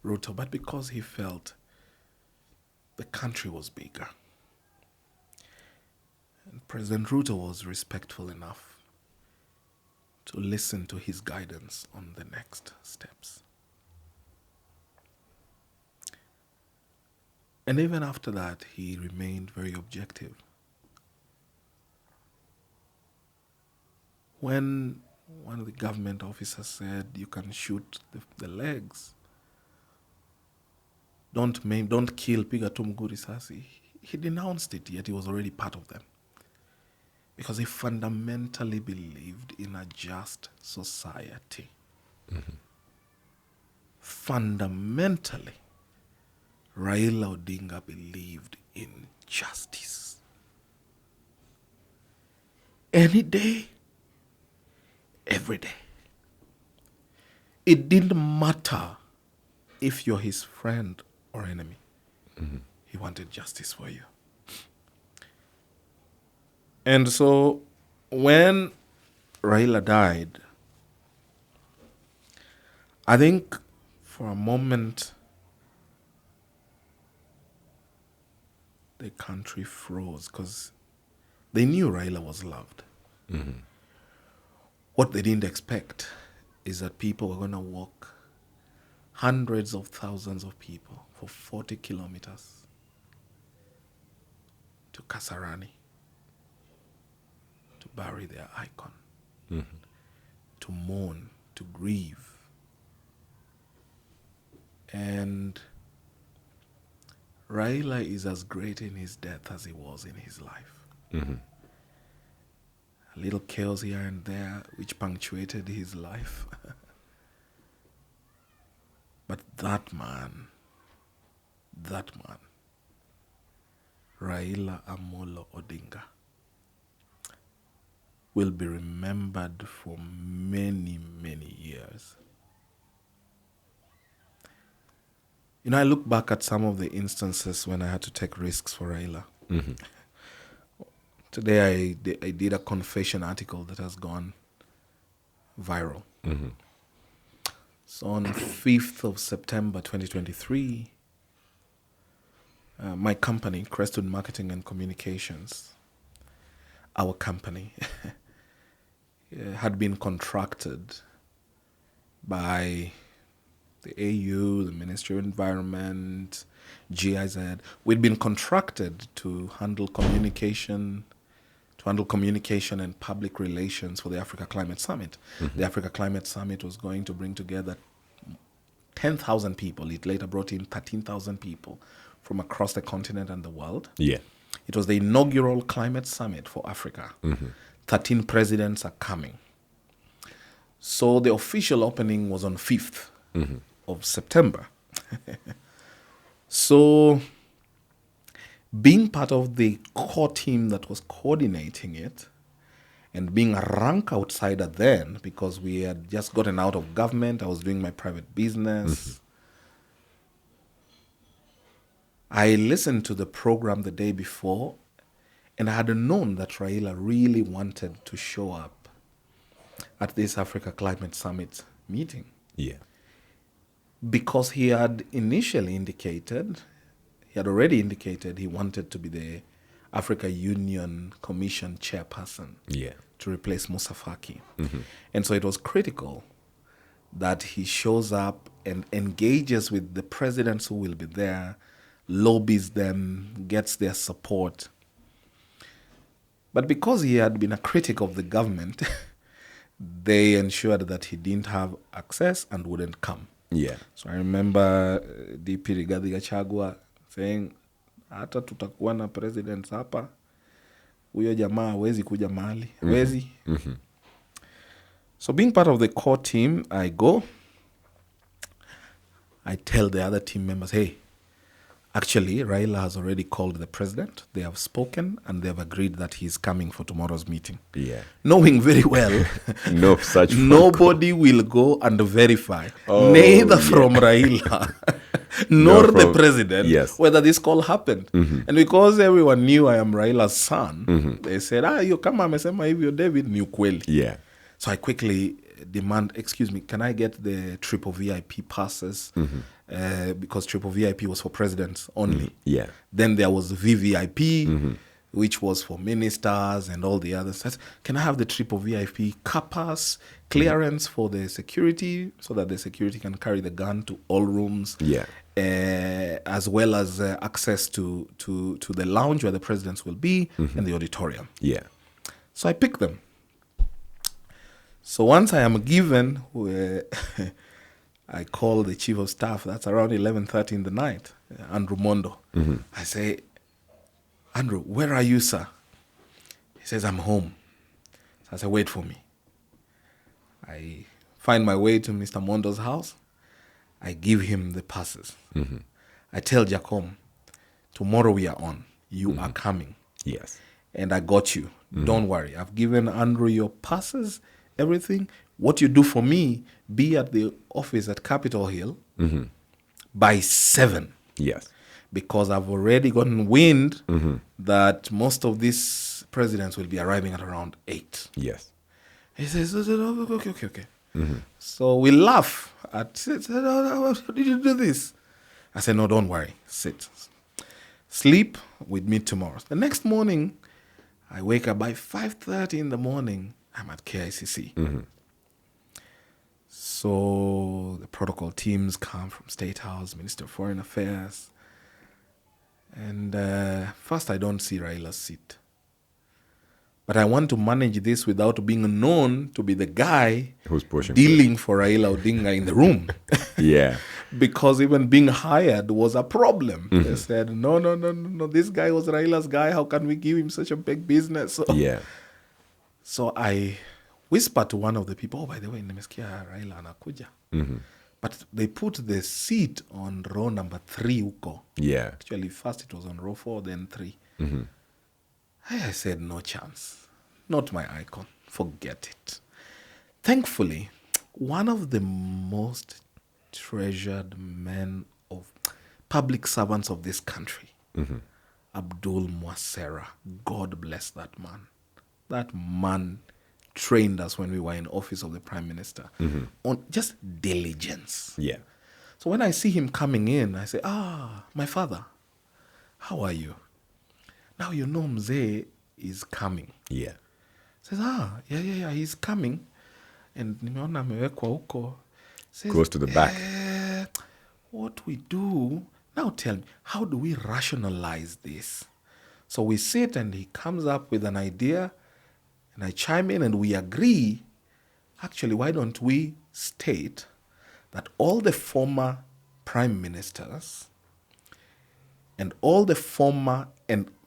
A: Ruto, but because he felt the country was bigger. And President Ruto was respectful enough to listen to his guidance on the next steps. And even after that, he remained very objective. When one of the government officers said, you can shoot the legs, don't maim, don't kill, piga tu mguu risasi, he denounced it, yet he was already part of them. Because he fundamentally believed in a just society. Mm-hmm. Fundamentally, Raila Odinga believed in justice. Any day, every day. It didn't matter if you're his friend or enemy. Mm-hmm. He wanted justice for you. And so when Raila died, I think for a moment the country froze, because they knew Raila was loved. Mm-hmm. What they didn't expect is that people were going to walk hundreds of thousands of people for 40 kilometers to Kasarani to bury their icon, mm-hmm. to mourn, to grieve. And Raila is as great in his death as he was in his life. Mm-hmm. A little chaos here and there, which punctuated his life. But that man, Raila Amolo Odinga, will be remembered for many, many years. You know, I look back at some of the instances when I had to take risks for Raila. Mm-hmm. Today I did a confession article that has gone viral. Mm-hmm. So on 5th of September 2023, my company, Crestwood Marketing and Communications, our company, had been contracted by the AU, the Ministry of Environment, GIZ. We'd been contracted to handle communication and public relations for the Africa Climate Summit. Mm-hmm. The Africa Climate Summit was going to bring together 10,000 people. It later brought in 13,000 people from across the continent and the world. Yeah. It was the inaugural climate summit for Africa. Mm-hmm. 13 presidents are coming. So the official opening was on 5th mm-hmm. of September. So being part of the core team that was coordinating it, and being a rank outsider then, because we had just gotten out of government, I was doing my private business. Mm-hmm. I listened to the program the day before, and I had known that Raila really wanted to show up at this Africa Climate Summit meeting. Yeah. Because he had already indicated he wanted to be the Africa Union Commission chairperson, to replace Musa Faki. Mm-hmm. And so it was critical that he shows up and engages with the presidents who will be there, lobbies them, gets their support. But because he had been a critic of the government, they ensured that he didn't have access and wouldn't come.
B: Yeah.
A: So I remember DP Rigathi Gachagua saying, hata tutakuwa na presidents hapa, huyo jamaa hawezi kuja mahali, hawezi. So being part of the core team, I go, I tell the other team members, hey, actually, Raila has already called the president. They have spoken and they have agreed that he's coming for tomorrow's meeting.
B: Yeah.
A: Knowing very well,
B: No such
A: nobody will go and verify, neither from Raila nor the president, whether this call happened. And because everyone knew I am Raila's son, they said, you kama amesema hivyo David, ni ukweli.
B: Yeah.
A: So I quickly demand, excuse me, can I get the triple VIP passes? Because triple VIP was for presidents only.
B: Yeah.
A: Then there was VVIP, which was for ministers and all the others. I said, can I have the triple VIP pass clearance for the security so that the security can carry the gun to all rooms?
B: Yeah.
A: As well as access to the lounge where the presidents will be and the auditorium.
B: Yeah.
A: So I picked them. So once I am given, I call the chief of staff. That's around 11:30 in the night, Andrew Mondo. I say, Andrew, where are you, sir? He says, I'm home. So I say, wait for me. I find my way to Mr. Mondo's house. I give him the passes. I tell Jacom, tomorrow we are on. You are coming.
B: Yes.
A: And I got you. Don't worry. I've given Andrew your passes, everything. What you do for me, be at the office at Capitol Hill by 7.
B: Yes. Because
A: I've already gotten wind that most of these presidents will be arriving at around 8.
B: Yes.
A: He says, okay. So we laugh at it. How did you do this? I said, no, don't worry. Sit. Sleep with me tomorrow. The next morning, I wake up by 5:30 in the morning. I'm at KICC. So the protocol teams come from State House, Minister of Foreign Affairs. And first, I don't see Raila's seat. But I want to manage this without being known to be the guy
B: who's pushing
A: dealing for Raila Odinga in the room.
B: Yeah.
A: Because even being hired was a problem. They said, no, this guy was Raila's guy. How can we give him such a big business? So, so I whispered to one of the people, by the way, nimesikia Raila anakuja. But they put the seat on row number 3 huko.
B: Yeah.
A: Actually, first it was on row 4, then 3. I said, no chance. Not my icon. Forget it. Thankfully, one of the most treasured men of public servants of this country, Abdul Mwasera, God bless that man. That man trained us when we were in office of the Prime Minister on just diligence.
B: Yeah.
A: So when I see him coming in, I say, my father, how are you? Now you know Mzee is coming.
B: Yeah.
A: Says, yeah, he's coming. And nimeona amewekwa huko.
B: Goes to the back.
A: What we do, now tell me, how do we rationalize this? So we sit and he comes up with an idea and I chime in and we agree, actually, why don't we state that all the former prime ministers and all the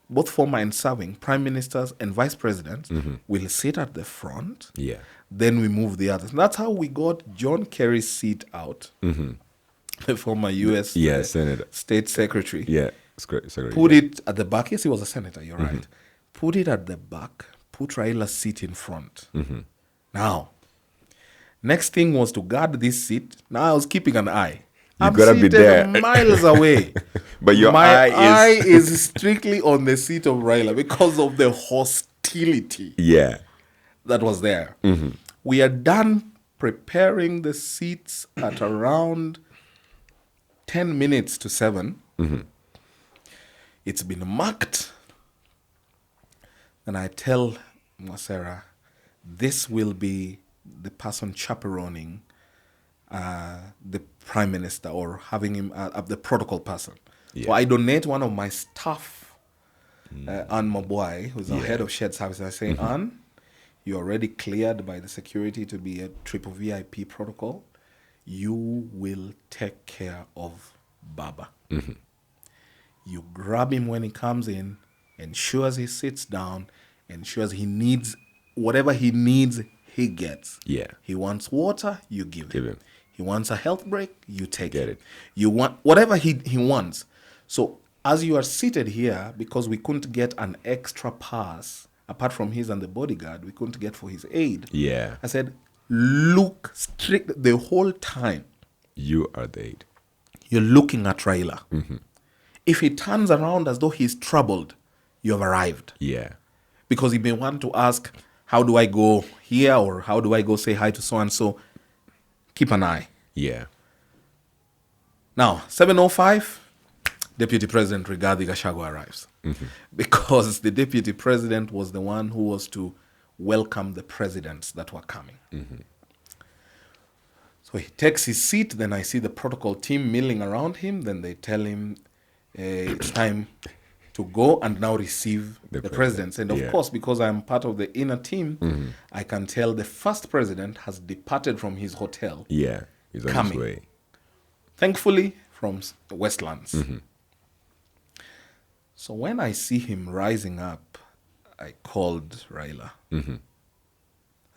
A: both former and serving prime ministers and vice presidents will sit at the front.
B: Yeah.
A: Then we move the others. And that's how we got John Kerry's seat out. The former U.S.
B: Senator.
A: State Secretary.
B: Yeah. Secretary,
A: put it at the back. Yes, he was a senator. You're right. Put it at the back. Put Raila's seat in front. Now, next thing was to guard this seat. Now I was keeping an eye.
B: You gotta be there,
A: miles away.
B: But my
A: eye is strictly on the seat of Raila because of the hostility.
B: Yeah.
A: That was there. We are done preparing the seats at around 10 minutes to 7. It's been marked. And I tell Mwasera, this will be the person chaperoning the prime minister or having him the protocol person. Yeah. So I donate one of my staff, Anne Mabwai, who's our head of shared services. I say, Anne, you're already cleared by the security to be a triple VIP protocol. You will care of Baba. You grab him when he comes in, ensures he sits down, ensures he needs whatever he needs, he gets.
B: Yeah.
A: He wants water, you give him.
B: him.
A: He wants a health break, you take
B: Get
A: it.
B: it.
A: You want whatever he wants. So as you are seated here, because we couldn't get an extra pass apart from his and the bodyguard, we couldn't get for his aid.
B: Yeah.
A: I said, look strict the whole time.
B: You are the aid.
A: You're looking at Raila. If he turns around as though he's troubled, you have arrived.
B: Yeah.
A: Because he may want to ask, how do I go here, or how do I go say hi to so-and-so? Keep an eye.
B: Yeah.
A: Now, 7:05, Deputy President Rigathi Gachagua arrives. Because the Deputy President was the one who was to welcome the presidents that were coming. So he takes his seat, then I see the protocol team milling around him, then they tell him it's time to go and now receive the presidents. And of course, because I'm part of the inner team, I can tell the first president has departed from his hotel.
B: Yeah. He's on
A: Coming.
B: his way.
A: Thankfully, from Westlands. So when I see him rising up, I called Raila. I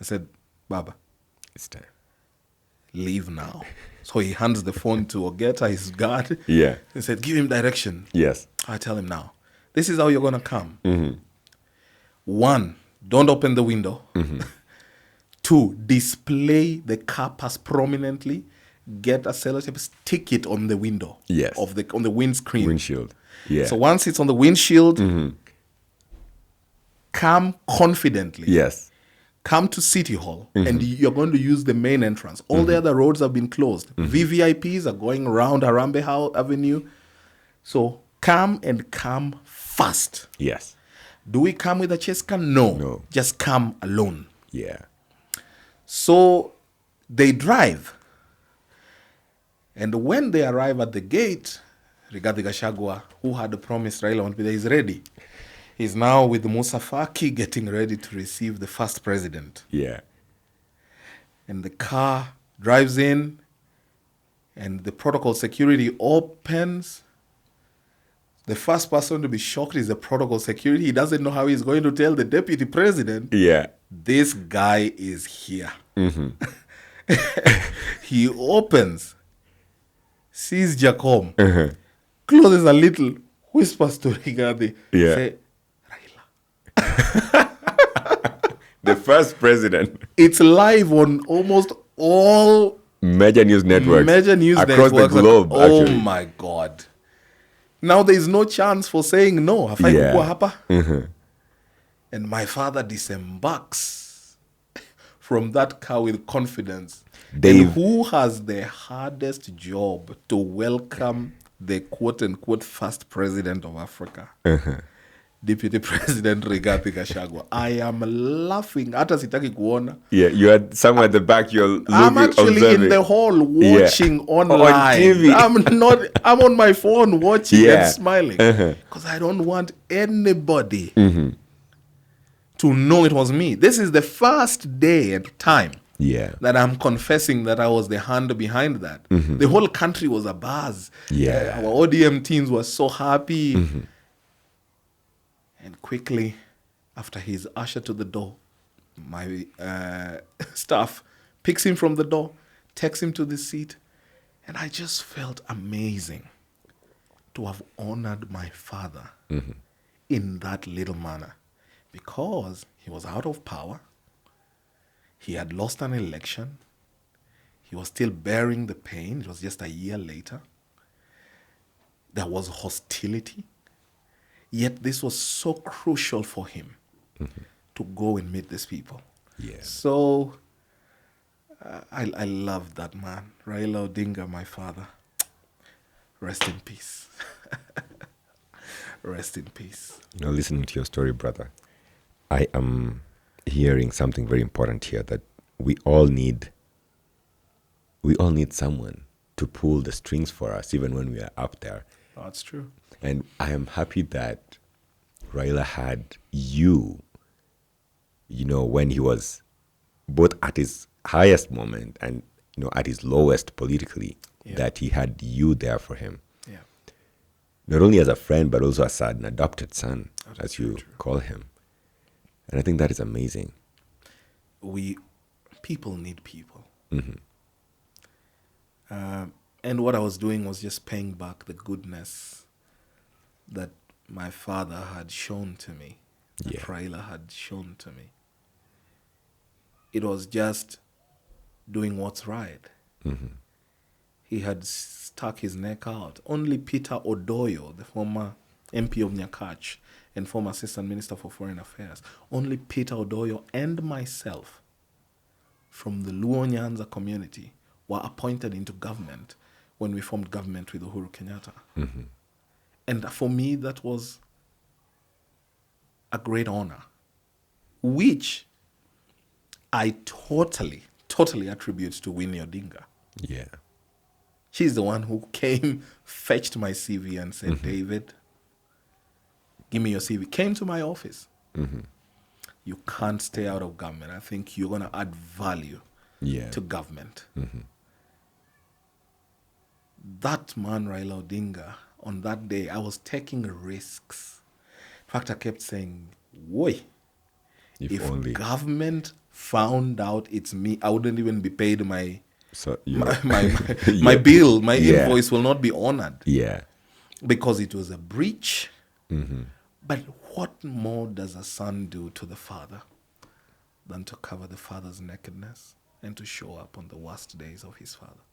A: said, Baba,
B: It's time.
A: leave now. So he hands the phone to Ogeta, his guard.
B: Yeah.
A: He said, give him direction.
B: Yes.
A: I tell him now, this is how you're going to come. 1, don't open the window. 2, display the car pass prominently. Get a sellotape, stick it on the window.
B: Yes.
A: On the windscreen.
B: Windshield. Yeah.
A: So once it's on the windshield, come confidently.
B: Yes.
A: Come to City Hall, and you're going to use the main entrance. All the other roads have been closed. VVIPs are going around Harambe Avenue. So come and come fast.
B: Yes.
A: Do we come with a chase gun? No.
B: No.
A: Just come alone.
B: Yeah.
A: So they drive. And when they arrive at the gate, Rigathi Gachagua, who had promised Raila won't be there, is ready. He's now with Musa Faki getting ready to receive the first president.
B: Yeah.
A: And the car drives in, and the protocol security opens. The first person to be shocked is the protocol security. He doesn't know how he's going to tell the deputy president,
B: Yeah.
A: this guy is here. He opens, sees Jacom, closes a little, whispers to Rigathi,
B: Yeah.
A: say,
B: The first president.
A: it's live on almost all
B: Major news networks.
A: major news
B: across
A: networks.
B: the globe.
A: Oh
B: Actually.
A: my God. Now there is no chance for saying no. Hafai
B: Yeah.
A: kukua hapa. And my father disembarks from that car with confidence.
B: Dave.
A: And who has the hardest job to welcome the quote-unquote first president of Africa? Deputy President Rigathi Gachagua. I am laughing. Hata sitaki kuona.
B: Yeah, you are somewhere at the back. You're looking,
A: I'm actually
B: observing.
A: in the hall watching online.
B: On TV.
A: I'm on my phone watching
B: Yeah.
A: and smiling. Because I don't want anybody to know it was me. This is the first day and time
B: Yeah.
A: that I'm confessing that I was the hand behind that. The whole country was abuzz.
B: Yeah.
A: Our ODM teams were so happy. And quickly, after he's ushered to the door, my staff picks him from the door, takes him to the seat, and I just felt amazing to have honored my father in that little manner, because he was out of power. He had lost an election. He was still bearing the pain. It was just a year later. There was hostility. Yet this was so crucial for him to go and meet these people.
B: Yeah.
A: So I love that man. Raila Odinga, my father. Rest in peace. Rest in peace.
B: You know, listening to your story, brother, I am hearing something very important here, that we all need someone to pull the strings for us, even when we are up there.
A: That's true.
B: And I am happy that Raila had you, when he was both at his highest moment and, at his lowest politically. that he had you there for him.
A: Yeah.
B: Not only as a friend, but also as an adopted son, as you
A: true.
B: call him. And I think that is amazing.
A: People need people. And what I was doing was just paying back the goodness that my father had shown to me, that Raila had shown to me. It was just doing what's right. He had stuck his neck out. Only Peter Odoyo, the former MP of Nyakach and former Assistant Minister for Foreign Affairs, only Peter Odoyo and myself from the Luo Nyanza community were appointed into government when we formed government with Uhuru Kenyatta. And for me, that was a great honor, which I totally attribute to Winnie Odinga.
B: Yeah.
A: She's the one who came, fetched my CV and said, David, give me your CV. Came to my office. You can't stay out of government. I think you're going to add value to government. That man, Raila Odinga, on that day, I was taking risks. In fact, I kept saying, "Woy, if
B: only
A: government found out it's me, I wouldn't even be paid my
B: my
A: bill, my invoice will not be honored."
B: Yeah.
A: Because it was a breach. But what more does a son do to the father than to cover the father's nakedness and to show up on the worst days of his father?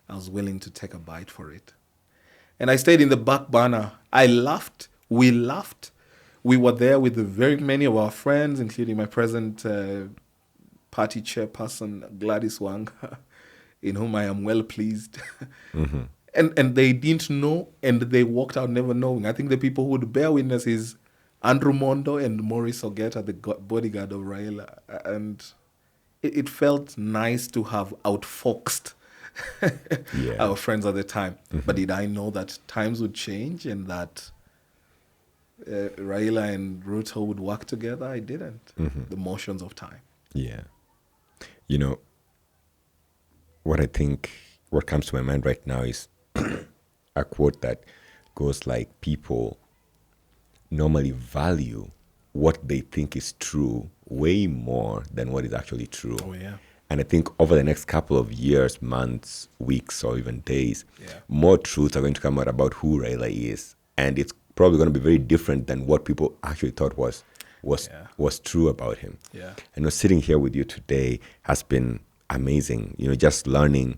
A: I was willing to take a bite for it. And I stayed in the back burner. I laughed. We laughed. We were there with very many of our friends, including my present party chairperson, Gladys Wanga, in whom I am well pleased. And they didn't know, and they walked out never knowing. I think the people who would bear witness is Andrew Mondo and Maurice Ogeta, the bodyguard of Raila. And it felt nice to have outfoxed our friends at the time. But did I know that times would change and that Raila and Ruto would work together? I didn't. The motions of time.
B: Yeah. You know, what comes to my mind right now is a quote that goes like, people normally value what they think is true way more than what is actually true.
A: Oh, yeah.
B: And I think over the next couple of years, months, weeks, or even days, more truths are going to come out about who Raila is. And it's probably going to be very different than what people actually thought was true about him.
A: Yeah.
B: I know sitting here with you today has been amazing. You know, just learning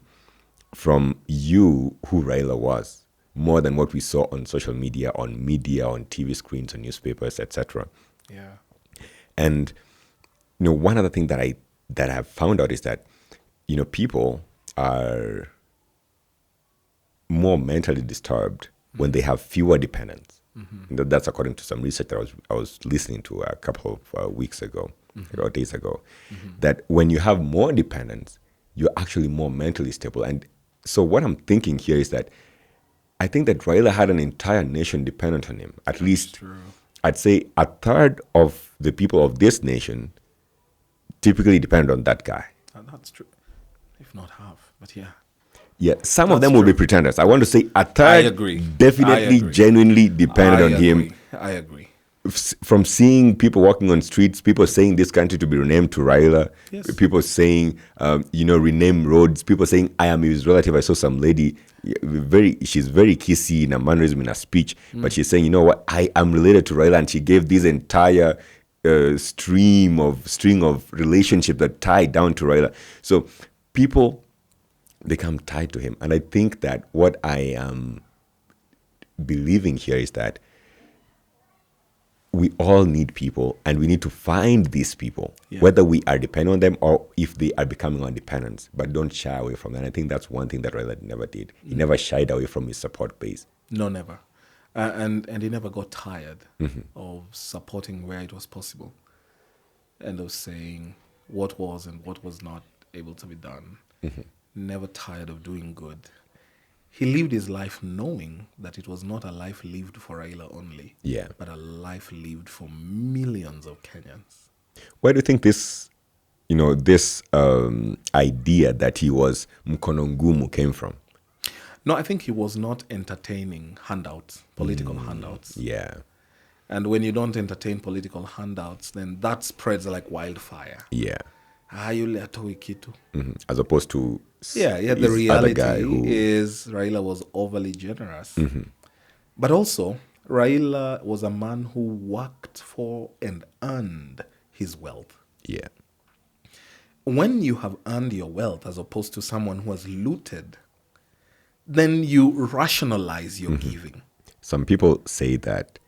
B: from you who Raila was, more than what we saw on social media, on TV screens, on newspapers, etc.
A: Yeah.
B: And you know, one other thing that I've found out is that, you know, people are more mentally disturbed when they have fewer dependents. You know, that's according to some research that I was listening to a couple of weeks ago or days ago. That when you have more dependents, you're actually more mentally stable. And so what I'm thinking here is that I think that Raila had an entire nation dependent on him. At least, I'd say a third of the people of this nation typically depend on that guy.
A: That's true. If not half, but yeah.
B: Yeah, some of them will be pretenders. I want to say a third
A: I agree.
B: definitely genuinely depended on him.
A: I agree.
B: From seeing people walking on streets, people saying this country to be renamed to Raila, people saying, rename roads, people saying, I am his relative. I saw some lady, she's very kissy in a mannerism, in a speech, but she's saying, you know what, I am related to Raila, and she gave this entire string of relationship that tied down to Raila. So people become tied to him. And I think that what I am believing here is that we all need people, and we need to find these people, whether we are dependent on them or if they are becoming our dependents, but don't shy away from that. And I think that's one thing that Raila never did. He never shied away from his support base.
A: No, never. And he never got tired of supporting where it was possible and of saying what was and what was not able to be done. Never tired of doing good. He lived his life knowing that it was not a life lived for Raila only, but a life lived for millions of Kenyans.
B: Why do you think this this idea that he was Mkonongumu came from.
A: No, I think he was not entertaining handouts, political handouts.
B: Yeah.
A: And when you don't entertain political handouts, then that spreads like wildfire.
B: Yeah.
A: Yule hatoi kitu.
B: As opposed to
A: The
B: his
A: reality
B: other guy who,
A: is Raila was overly generous. But also, Raila was a man who worked for and earned his wealth.
B: yeah.
A: When you have earned your wealth as opposed to someone who has looted, then you rationalize your giving.
B: Some people say that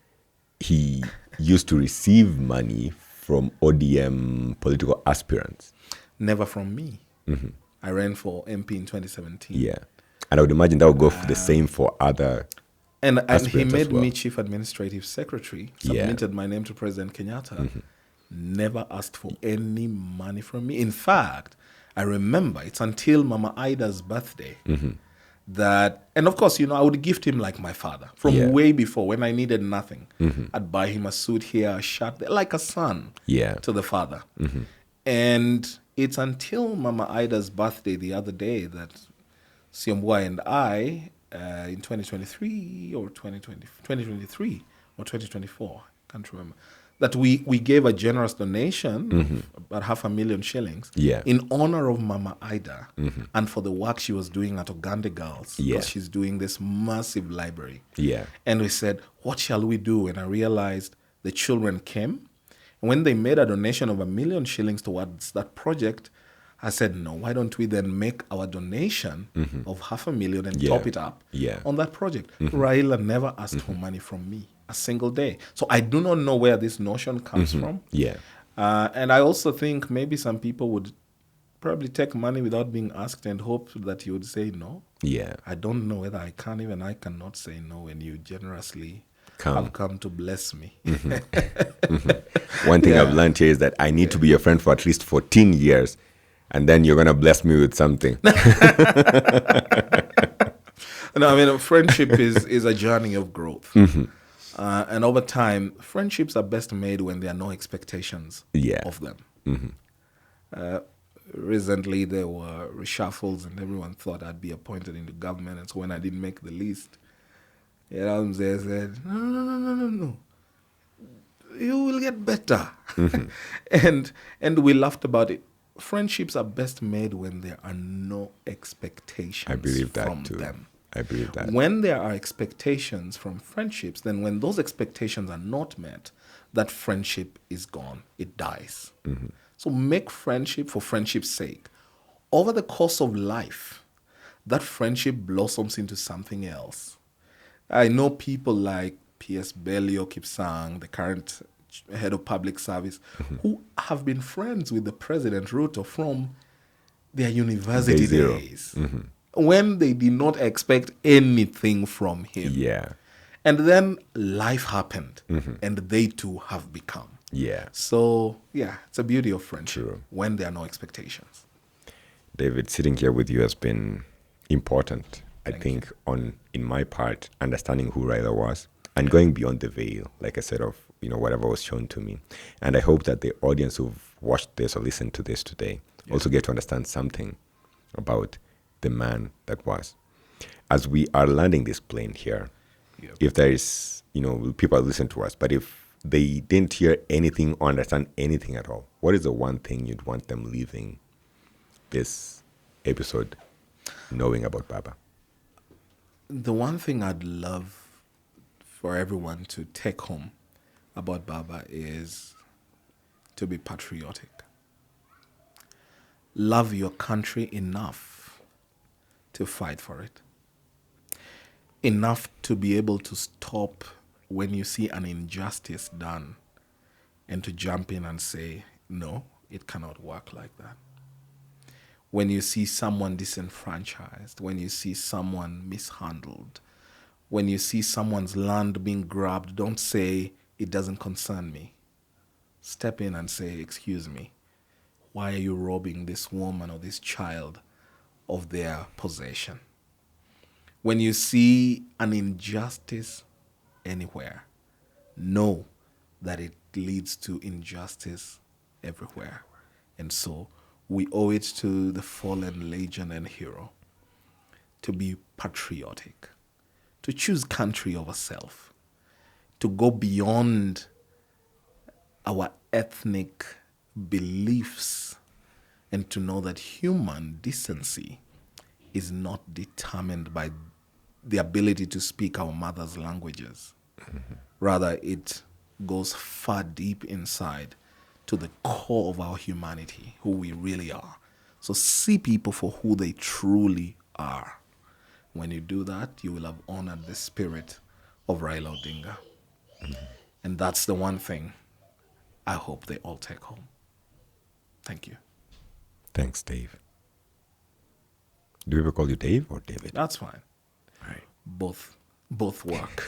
B: he used to receive money from ODM political aspirants.
A: Never from me. I ran for MP in 2017.
B: Yeah. And I would imagine that would go for the same for other
A: And he
B: aspirants as
A: made
B: well.
A: me chief administrative secretary, submitted my name to President Kenyatta, never asked for any money from me. In fact, I remember it's until Mama Ida's birthday that, and of course, I would gift him like my father from way before when I needed nothing. I'd buy him a suit here, a shirt there, like a son to the father. And it's until Mama Ida's birthday the other day that Siombwa and I, in 2023 or 2023 or 2024, can't remember, that we gave a generous donation of about 500,000 shillings in honor of Mama Ida and for the work she was doing at Ogande Girls, because she's doing this massive library. And we said, what shall we do? And I realized the children came. And when they made a donation of 1,000,000 shillings towards that project, I said, no, why don't we then make our donation of 500,000 and top it up on that project? Raila never asked for money from me a single day. So I do not know where this notion comes from. And I also think maybe some people would probably take money without being asked and hope that you would say no. I don't know whether I can, even I cannot say no when you generously have come to bless me.
B: One thing I've learned here is that I need to be your friend for at least 14 years. And then you're going to bless me with something.
A: No, I mean, friendship is a journey of growth. And over time, friendships are best made when there are no expectations of them. Recently, there were reshuffles and everyone thought I'd be appointed into government. And so when I didn't make the list, they said, no. You will get better. And we laughed about it. Friendships are best made when there are no expectations from them.
B: I believe that.
A: When there are expectations from friendships, then when those expectations are not met, that friendship is gone. It dies. So make friendship for friendship's sake. Over the course of life, that friendship blossoms into something else. I know people like P.S. Belio Kipsang, the current head of public service, who have been friends with the President Ruto from their university days, when they did not expect anything from him. And then life happened, and they too have become. So, it's a beauty of friendship when there are no expectations.
B: David, sitting here with you has been important. I think in my part, understanding who Raila was and going beyond the veil, like I said, of whatever was shown to me. And I hope that the audience who've watched this or listened to this today also get to understand something about the man that was. As we are landing this plane here, if there is, people listen to us, but if they didn't hear anything or understand anything at all, what is the one thing you'd want them leaving this episode knowing about Baba?
A: The one thing I'd love for everyone to take home about Baba is to be patriotic. Love your country enough to fight for it. Enough to be able to stop when you see an injustice done and to jump in and say, no, it cannot work like that. When you see someone disenfranchised, when you see someone mishandled, when you see someone's land being grabbed, don't say, it doesn't concern me. Step in and say, excuse me, why are you robbing this woman or this child of their possession? When you see an injustice anywhere, know that it leads to injustice everywhere. And so we owe it to the fallen legend and hero to be patriotic, to choose country over self, to go beyond our ethnic beliefs, and to know that human decency is not determined by the ability to speak our mother's languages. Rather, it goes far deep inside to the core of our humanity, who we really are. So see people for who they truly are. When you do that, you will have honored the spirit of Raila Odinga. And that's the one thing I hope they all take home. Thank you.
B: Thanks, Dave. Do people call you Dave or David?
A: That's fine.
B: All right.
A: Both work.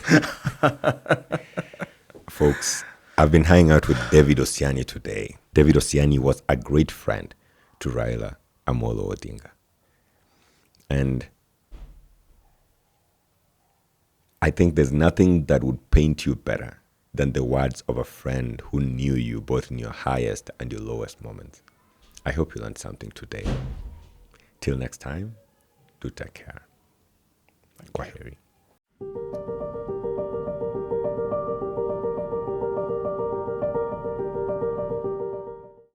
B: Folks, I've been hanging out with David Osiany today. David Osiany was a great friend to Raila Amolo Odinga. And I think there's nothing that would paint you better than the words of a friend who knew you both in your highest and your lowest moments. I hope you learned something today. Till next time, do take care. Kwaheri.